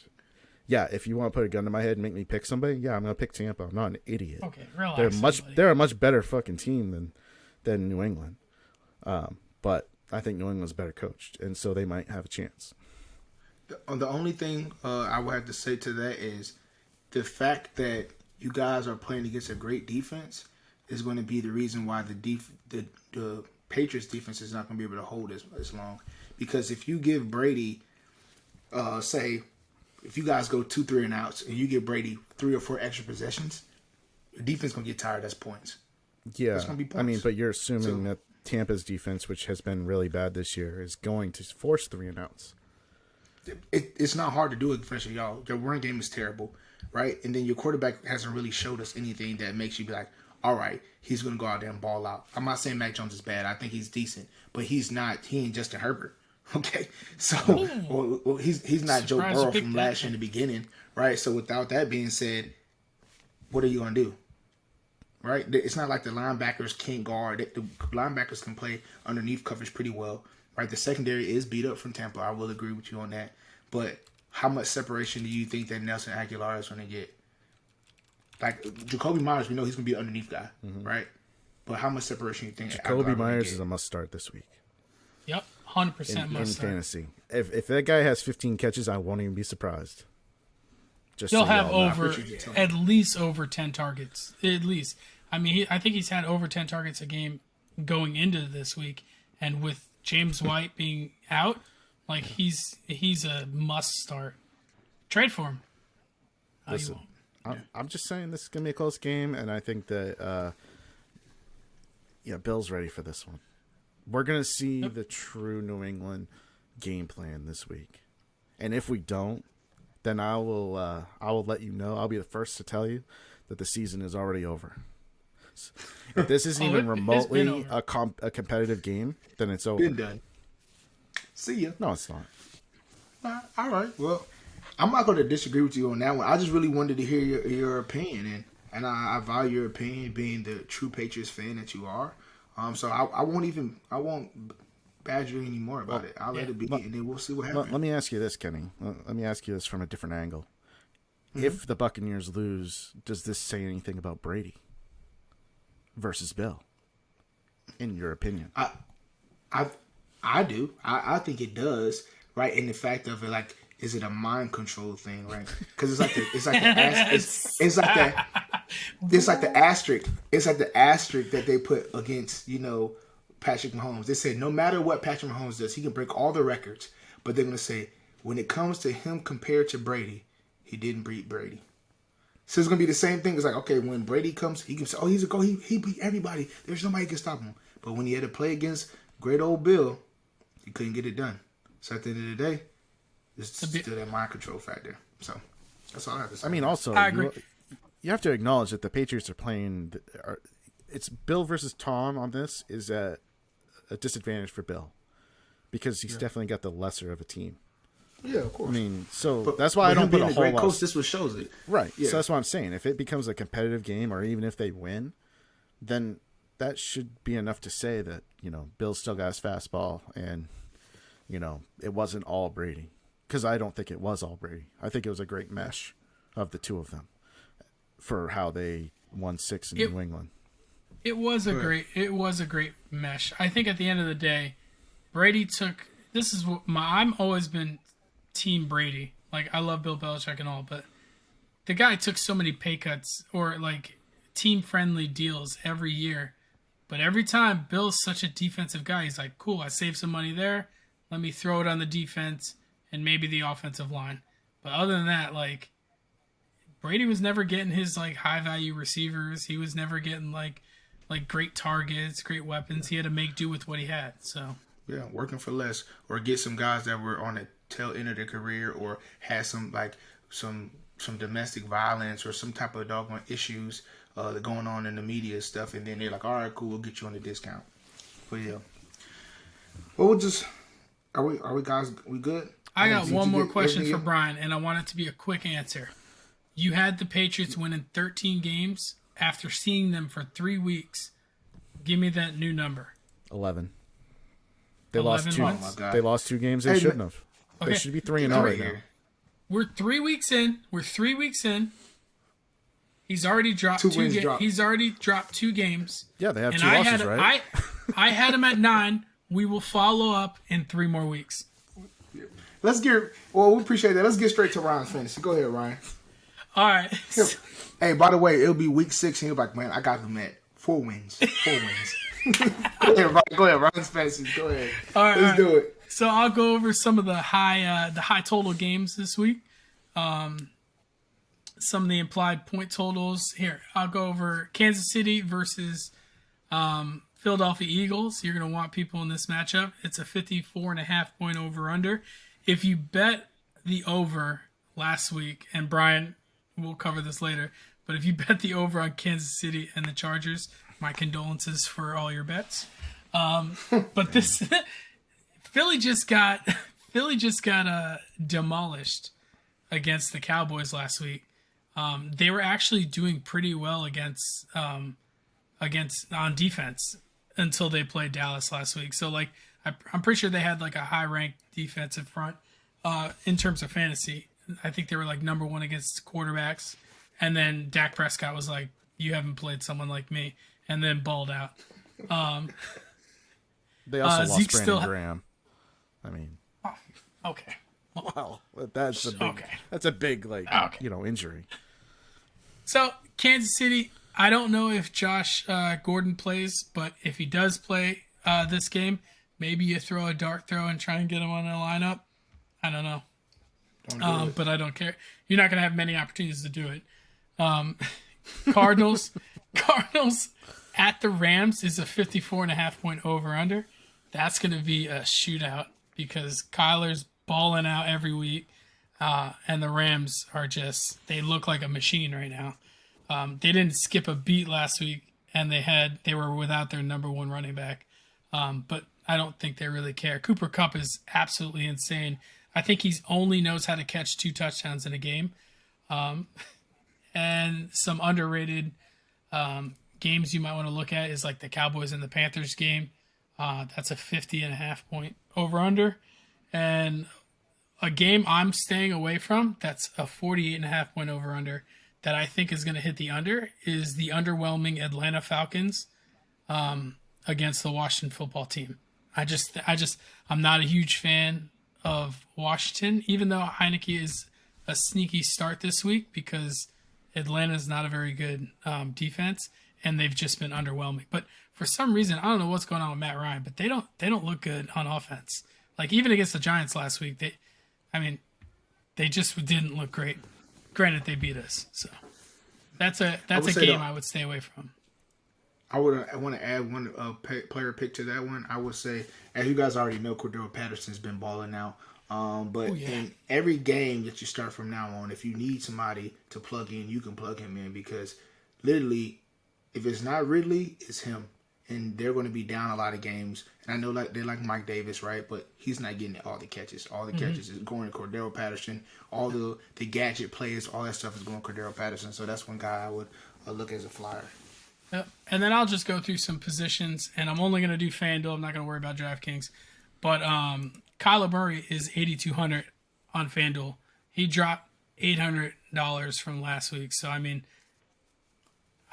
yeah, if you want to put a gun to my head and make me pick somebody, yeah, I'm going to pick Tampa. I'm not an idiot. Okay, relax. They're a much better fucking team than New England. But I think New England's better coached, and so they might have a chance. The only thing I would have to say to that is the fact that you guys are playing against a great defense is going to be the reason why the Patriots defense is not going to be able to hold as long. Because if you give Brady, say, if you guys go 2-3 and outs, and you give Brady 3 or 4 extra possessions, your defense going to get tired. That's points. Yeah, that's going to be points. I mean, but you're assuming that Tampa's defense, which has been really bad this year, is going to force 3 and outs. It's not hard to do it, especially y'all. Your run game is terrible, right? And then your quarterback hasn't really showed us anything that makes you be like, all right, he's going to go out there and ball out. I'm not saying Mac Jones is bad. I think he's decent, but he ain't Justin Herbert. Okay, so he's not Joe Burrow from last year in the beginning, right? So without that being said, what are you going to do? Right? It's not like the linebackers can't guard. The linebackers can play underneath coverage pretty well. Right? The secondary is beat up from Tampa. I will agree with you on that. But how much separation do you think that Nelson Aguilar is going to get? Like, Jacoby Myers, we know he's going to be an underneath guy, right? But how much separation do you think Jacoby Myers is a must-start this week? Yep, 100% must-start. In fantasy. If that guy has 15 catches, I won't even be surprised. He'll have at least over 10 targets. At least. I mean, I think he's had over 10 targets a game going into this week. And with James White being out, like he's a must start. Trade for him. Listen, I'm just saying this is going to be a close game. And I think that, Bill's ready for this one. We're going to see the true New England game plan this week. And if we don't, then I will let you know. I'll be the first to tell you that the season is already over. If this isn't even remotely a competitive game, then it's over. Been done. See ya. No, it's not. All right. Well, I'm not going to disagree with you on that one. I just really wanted to hear your opinion, and I value your opinion, being the true Patriots fan that you are. So I won't badger you anymore about it. I'll let it be, and then we'll see what happens. Let me ask you this, Kenny. Let me ask you this from a different angle. Mm-hmm. If the Buccaneers lose, does this say anything about Brady versus Bill, in your opinion? I do. I think it does, right? In the fact of it, like, is it a mind control thing, right? Because it's like the asterisk that they put against, Patrick Mahomes. They say no matter what Patrick Mahomes does, he can break all the records. But they're going to say when it comes to him compared to Brady, he didn't beat Brady. So it's going to be the same thing. It's like, okay, when Brady comes, he can say, oh, he's a go. He beat everybody. There's nobody can stop him. But when he had to play against great old Bill, he couldn't get it done. So at the end of the day, it's still that mind control factor. So that's all I have to say. I mean, also, I agree. You have to acknowledge that the Patriots are playing. It's Bill versus Tom on this is a disadvantage for Bill because he's definitely got the lesser of a team. Yeah, of course. I mean, that's why I don't put a whole lot. This what shows it, right? Yeah. So that's what I'm saying. If it becomes a competitive game, or even if they win, then that should be enough to say that Bill still got his fastball, and it wasn't all Brady. Because I don't think it was all Brady. I think it was a great mesh of the two of them for how they won 6 in New England. It was a great mesh. I think at the end of the day, Brady took. This is what I'm always been team Brady. Like, I love Bill Belichick and all, but the guy took so many pay cuts or like team friendly deals every year. But every time, Bill's such a defensive guy. He's like, cool, I saved some money there. Let me throw it on the defense and maybe the offensive line. But other than that, like, Brady was never getting his like high value receivers. He was never getting like great targets, great weapons. He had to make do with what he had. So yeah, working for less, or get some guys that were on the tail end of their career, or had some domestic violence or some type of doggone issues that going on in the media and stuff, and then they're like, all right, cool, we'll get you on the discount. But yeah, well, we'll just are we guys, we good? I got one more question for Brian, and I want it to be a quick answer. You had the Patriots winning 13 games after seeing them for 3 weeks. Give me that new number. 11. They lost two. Oh they lost 2 games they shouldn't have. Okay. They should be 3-0 right now. We're 3 weeks in. He's already dropped He's already dropped 2 games. Yeah, they have 2 losses, right? I had him at 9. We will follow up in 3 more weeks. We appreciate that. Let's get straight to Ryan's fantasy. Go ahead, Ryan. All right. Hey, by the way, it'll be week 6, and he'll be like, man, I got them at 4 wins. 4 wins. Go ahead, Ryan's fantasy. Go ahead. All right, Let's do it. So I'll go over some of the high total games this week. Some of the implied point totals. Here, I'll go over Kansas City versus Philadelphia Eagles. You're going to want people in this matchup. It's a 54.5 point over-under. If you bet the over last week, and Brian, we'll cover this later, but if you bet the over on Kansas City and the Chargers, my condolences for all your bets. But this Philly just got demolished against the Cowboys last week. They were actually doing pretty well against on defense until they played Dallas last week. So like I'm pretty sure they had like a high ranked defensive front in terms of fantasy. I think they were like number 1 against quarterbacks, and then Dak Prescott was like, "You haven't played someone like me," and then balled out. They also lost Brandon Graham. I mean, okay. Well, that's a big injury. So Kansas City, I don't know if Josh Gordon plays, but if he does play this game, maybe you throw a dart throw and try and get him on the lineup. I don't know. But I don't care. You're not going to have many opportunities to do it. Cardinals at the Rams is a 54.5 point over-under. That's going to be a shootout because Kyler's balling out every week, and the Rams are they look like a machine right now. They didn't skip a beat last week, and they were without their number 1 running back. But I don't think they really care. Cooper Kupp is absolutely insane. I think he only knows how to catch 2 touchdowns in a game. And some underrated games you might want to look at is like the Cowboys and the Panthers game. That's a 50.5 point over-under. And a game I'm staying away from that's a 48.5 point over-under that I think is going to hit the under is the underwhelming Atlanta Falcons against the Washington football team. I'm not a huge fan of Washington, even though Heineke is a sneaky start this week because Atlanta is not a very good defense, and they've just been underwhelming. But for some reason, I don't know what's going on with Matt Ryan, but they don't look good on offense. Like even against the Giants last week, they just didn't look great. Granted, they beat us, so that's a game I would stay away from. I want to add one player pick to that one. I would say, as you guys already know, Cordero Patterson's been balling out. In every game that you start from now on, if you need somebody to plug in, you can plug him in because literally, if it's not Ridley, it's him. And they're going to be down a lot of games. And I know they like Mike Davis, right? But he's not getting all the catches. All the catches is going to Cordero Patterson. All the gadget plays, all that stuff is going to Cordero Patterson. So that's one guy I would look as a flyer. Yep. And then I'll just go through some positions, and I'm only going to do FanDuel. I'm not going to worry about DraftKings. But Kyler Murray is 8,200 on FanDuel. He dropped $800 from last week. So, I mean,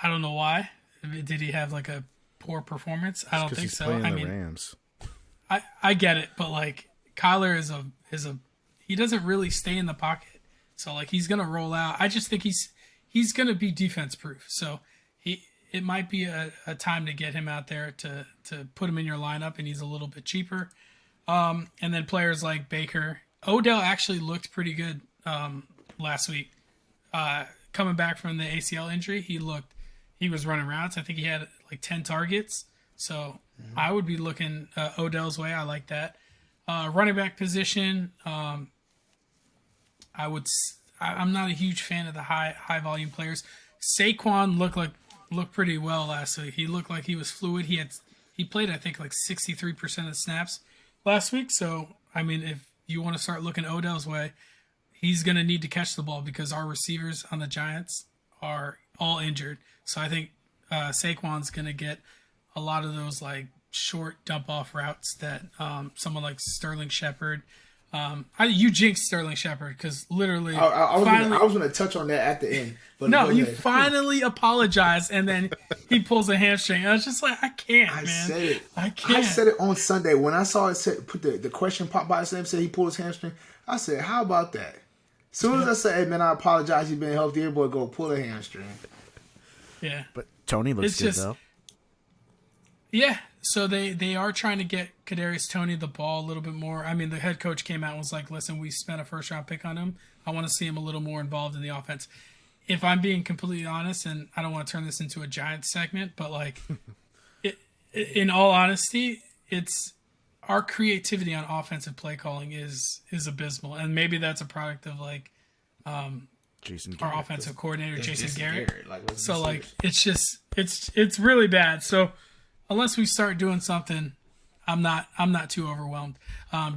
I don't know why. Did he have like a poor performance? I don't think so. I mean, Rams. I get it, but like Kyler is a he doesn't really stay in the pocket. So like he's going to roll out. I just think he's going to be defense proof. So it might be a time to get him out there to put him in your lineup, and he's a little bit cheaper. And then players like Baker. Odell actually looked pretty good last week. Coming back from the ACL injury, he was running routes. I think he had like 10 targets. So I would be looking Odell's way. I like that. Running back position, I'm not a huge fan of the high volume players. Saquon looked pretty well last week. He looked like he was fluid. He played, I think, like 63% of snaps last week. So I mean, if you want to start looking Odell's way, he's going to need to catch the ball because our receivers on the Giants are all injured. So I think Saquon's going to get a lot of those like short dump off routes that someone like Sterling Shepard. You jinxed Sterling Shepard because literally I was going to touch on that at the end. But no, you finally apologized and then he pulls a hamstring. I was just like, I can't, man. Said it. I can't. I said it on Sunday when I saw it put the question pop by his name, said he pulled his hamstring. I said, how about that? As soon as I said, hey, man, I apologize, you've been healthy, your boy go pull a hamstring. Yeah. But Tony looks good, though. Yeah, so they are trying to get Kadarius Toney the ball a little bit more. I mean, the head coach came out and was like, listen, we spent a first-round pick on him. I want to see him a little more involved in the offense. If I'm being completely honest, and I don't want to turn this into a Giants segment, but, like, in all honesty, it's our creativity on offensive play calling is abysmal. And maybe that's a product of, like, Jason our Garrett, offensive coordinator, Jason Garrett. So, like, serious? it's really bad. So, unless we start doing something, I'm not too overwhelmed.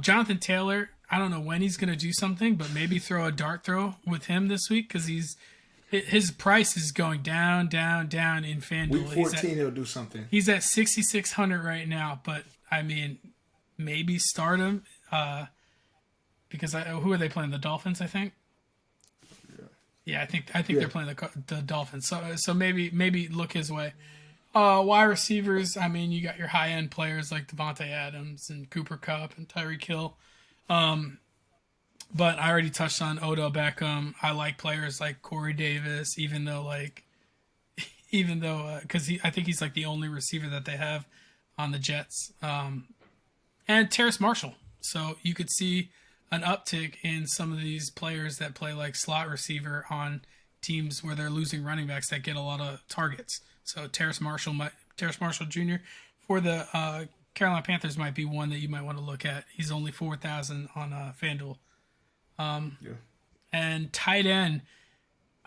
Jonathan Taylor, I don't know when he's going to do something, but maybe throw a dart throw with him this week because his price is going down in FanDuel. Week 14, he'll do something. He's at 6,600 right now, but I mean, maybe start him because who are they playing? The Dolphins, I think. Yeah, I think they're playing the Dolphins. So maybe look his way. Wide receivers, I mean, you got your high-end players like Devontae Adams and Cooper Kupp and Tyreek Hill. But I already touched on Odell Beckham. I like players like Corey Davis, even though because I think he's like the only receiver that they have on the Jets. And Terrace Marshall. So you could see an uptick in some of these players that play like slot receiver on teams where they're losing running backs that get a lot of targets. So Terrace Marshall Jr. for the Carolina Panthers might be one that you might want to look at. He's only 4,000 on FanDuel. And tight end,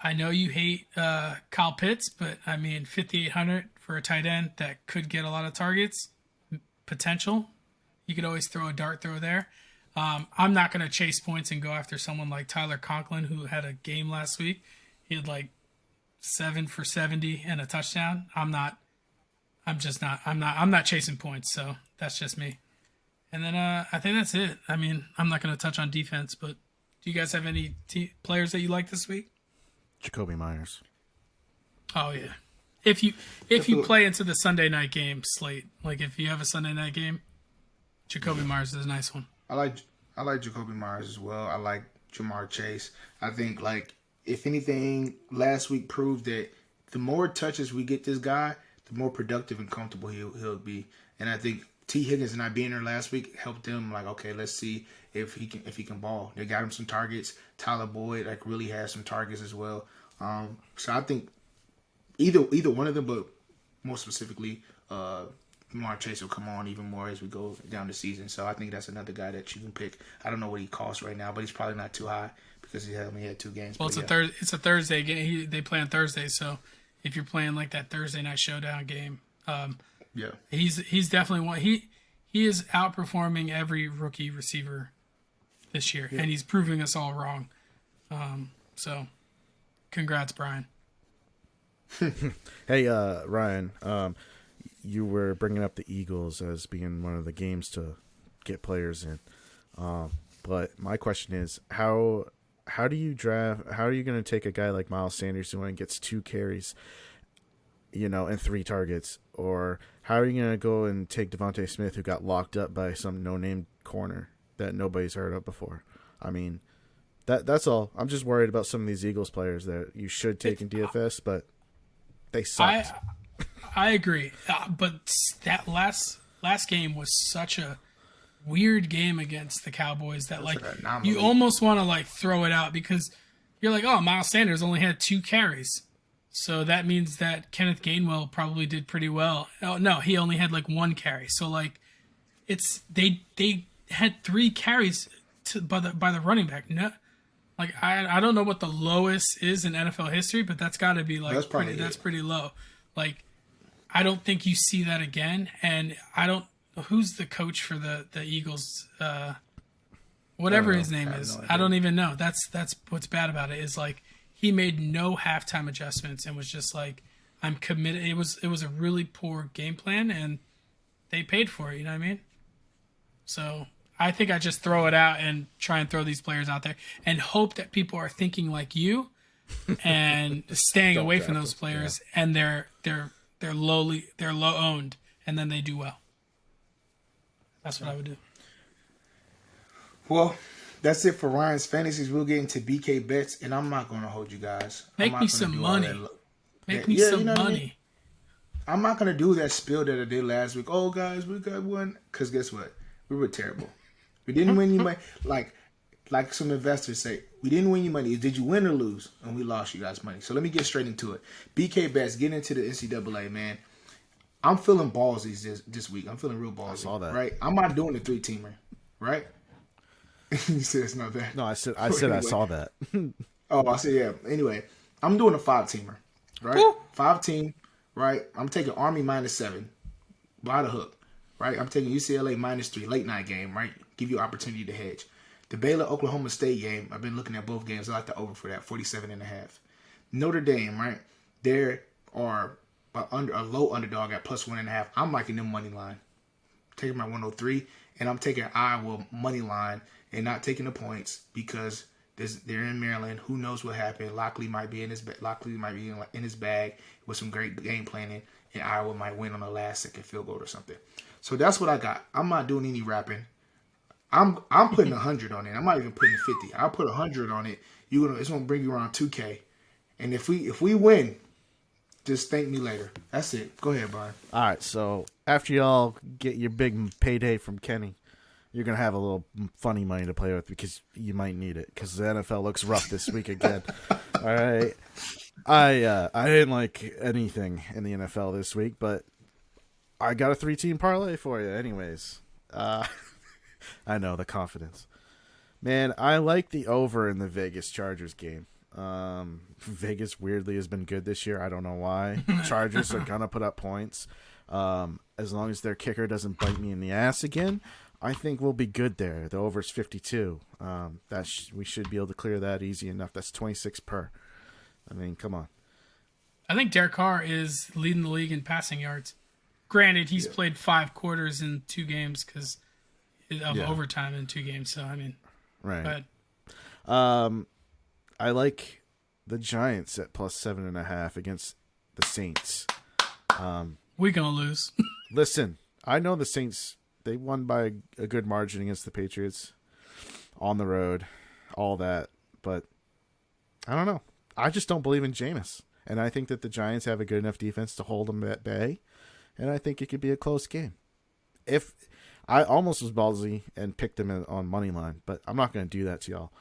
I know you hate Kyle Pitts, but I mean 5,800 for a tight end that could get a lot of targets. Potential. You could always throw a dart throw there. I'm not going to chase points and go after someone like Tyler Conklin, who had a game last week. He had like 7 for 70 and a touchdown. I'm not chasing points, so that's just me. And then I think that's it. I mean, I'm not going to touch on defense, but do you guys have any players that you like this week? Jacoby Myers. Oh yeah. If you play into the Sunday night game slate, like if you have a Sunday night game, Jacoby Myers is a nice one. I like Jacoby Myers as well. I like Jamar Chase. I think, like, if anything, last week proved that the more touches we get this guy, the more productive and comfortable he'll be. And I think T. Higgins not being there last week helped them. Like, okay, let's see if he can ball. They got him some targets. Tyler Boyd really has some targets as well. So I think either one of them, but more specifically, Jamar Chase will come on even more as we go down the season. So I think that's another guy that you can pick. I don't know what he costs right now, but he's probably not too high because he only had 2 games. Well, it's a Thursday game. They play on Thursday, so if you're playing like that Thursday night showdown game, he's definitely one. He is outperforming every rookie receiver this year, and he's proving us all wrong. So, congrats, Brian. Hey, Ryan. You were bringing up the Eagles as being one of the games to get players in. But my question is, how do you draft? How are you going to take a guy like Miles Sanders who only gets 2 carries, and 3 targets? Or how are you going to go and take Devontae Smith who got locked up by some no-name corner that nobody's heard of before? I mean, that's all. I'm just worried about some of these Eagles players that you should take in DFS, but they suck. I agree, but that last game was such a weird game against the Cowboys that like anomaly. you almost want to like throw it out because you're like, oh, Miles Sanders only had 2 carries. So that means that Kenneth Gainwell probably did pretty well. Oh no, he only had like 1 carry. So like it's they had 3 carries by the running back. No, like I don't know what the lowest is in NFL history, but that's got to be like that's pretty low. Like I don't think you see that again. And I don't. Who's the coach for the Eagles? Whatever his name is, I don't even know. That's what's bad about it is like he made no halftime adjustments and was just like, I'm committed. It was a really poor game plan and they paid for it. You know what I mean? So I think I just throw it out and try and throw these players out there and hope that people are thinking like you and staying away from those players and they're low owned and then they do well. That's what I would do. Well, that's it for Ryan's Fantasies. We'll get into BK Bets, and I'm not going to hold you guys. Make me some money. Make me some money. I mean? I'm not going to do that spiel that I did last week. Oh, guys, we got one. Because guess what? We were terrible. We didn't win you money. Like some investors say, we didn't win you money. Did you win or lose? And we lost you guys money. So let me get straight into it. BK Bets, get into the NCAA, man. I'm feeling ballsy this week. I'm feeling real ballsy. I saw that. Right? I'm not doing the 3-teamer. Right? You said it's not that. No, I said anyway. I saw that. Oh, I said yeah. Anyway, I'm doing a 5-teamer. Right? Woo! 5-team. Right? I'm taking Army -7 by the hook. Right? I'm taking UCLA -3 late night game. Right? Give you opportunity to hedge. The Baylor Oklahoma State game. I've been looking at both games. I like the over for that 47.5. Notre Dame. Right? There are a low underdog at +1.5. I'm liking them money line. Taking my 103, and I'm taking Iowa money line and not taking the points because they're in Maryland. Who knows what happened? Lockley might be in his bag with some great game planning, and Iowa might win on the last second field goal or something. So that's what I got. I'm not doing any rapping. I'm putting 100 on it. I'm not even putting 50. I'll put 100 on it. It's gonna bring you around 2K, and if we win. Just thank me later. That's it. Go ahead, Brian. All right. So after y'all get your big payday from Kenny, you're going to have a little funny money to play with because you might need it because the NFL looks rough this week again. All right. I didn't like anything in the NFL this week, but I got a 3-team parlay for you anyways. I know, the confidence. Man, I like the over in the Vegas Chargers game. Vegas weirdly has been good this year. I don't know why. Chargers are gonna put up points. As long as their kicker doesn't bite me in the ass again, I think we'll be good there. The over's 52. We should be able to clear that easy enough. That's 26 per. I mean, come on. I think Derek Carr is leading the league in passing yards. Granted, he's played 5 quarters in 2 games because of overtime in 2 games. So I mean, right. I like the Giants at +7.5 against the Saints. We're gonna lose. Listen, I know the Saints. They won by a good margin against the Patriots on the road, all that. But I don't know. I just don't believe in Jameis, and I think that the Giants have a good enough defense to hold them at bay, and I think it could be a close game. If I almost was ballsy and picked them on money line, but I'm not going to do that to y'all.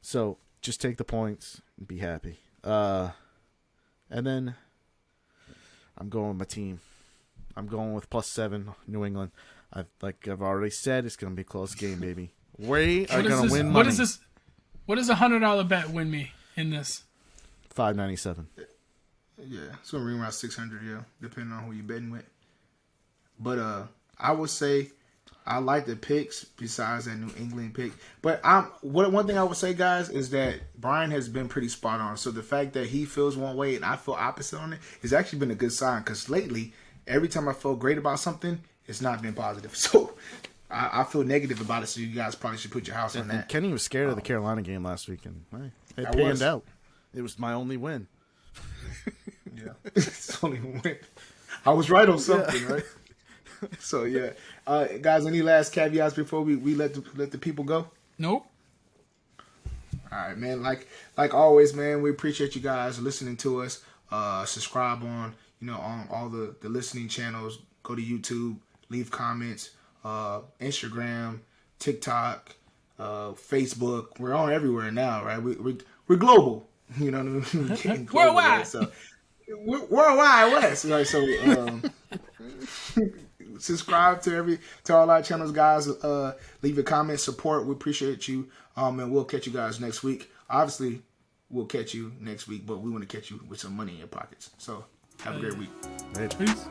So. Just take the points and be happy. And then I'm going with my team. I'm going with +7 New England. I've already said, it's going to be a close game, baby. We are going to win money. What does a $100 bet win me in this? $5.97. Yeah, it's going to ring around 600, depending on who you're betting with. But I would say I like the picks besides that New England pick. But one thing I would say, guys, is that Brian has been pretty spot on. So the fact that he feels one way and I feel opposite on it has actually been a good sign. Because lately, every time I felt great about something, it's not been positive. So I feel negative about it. So you guys probably should put your house on that. Kenny was scared of the Carolina game last week. And it panned out. It was my only win. Yeah. It's only a win. I was right on something, right? So yeah, guys. Any last caveats before we let the people go? Nope. All right, man. Like always, man. We appreciate you guys listening to us. Subscribe on on all the listening channels. Go to YouTube. Leave comments. Instagram. TikTok, Facebook. We're on everywhere now, right? We're global. You know what I mean? Global, Worldwide. Right? So worldwide West, right? So subscribe to all our channels, guys. Leave a comment, support. We appreciate you. And we'll catch you guys next week. Obviously, we'll catch you next week, but we want to catch you with some money in your pockets. So have a great week. Right. Peace.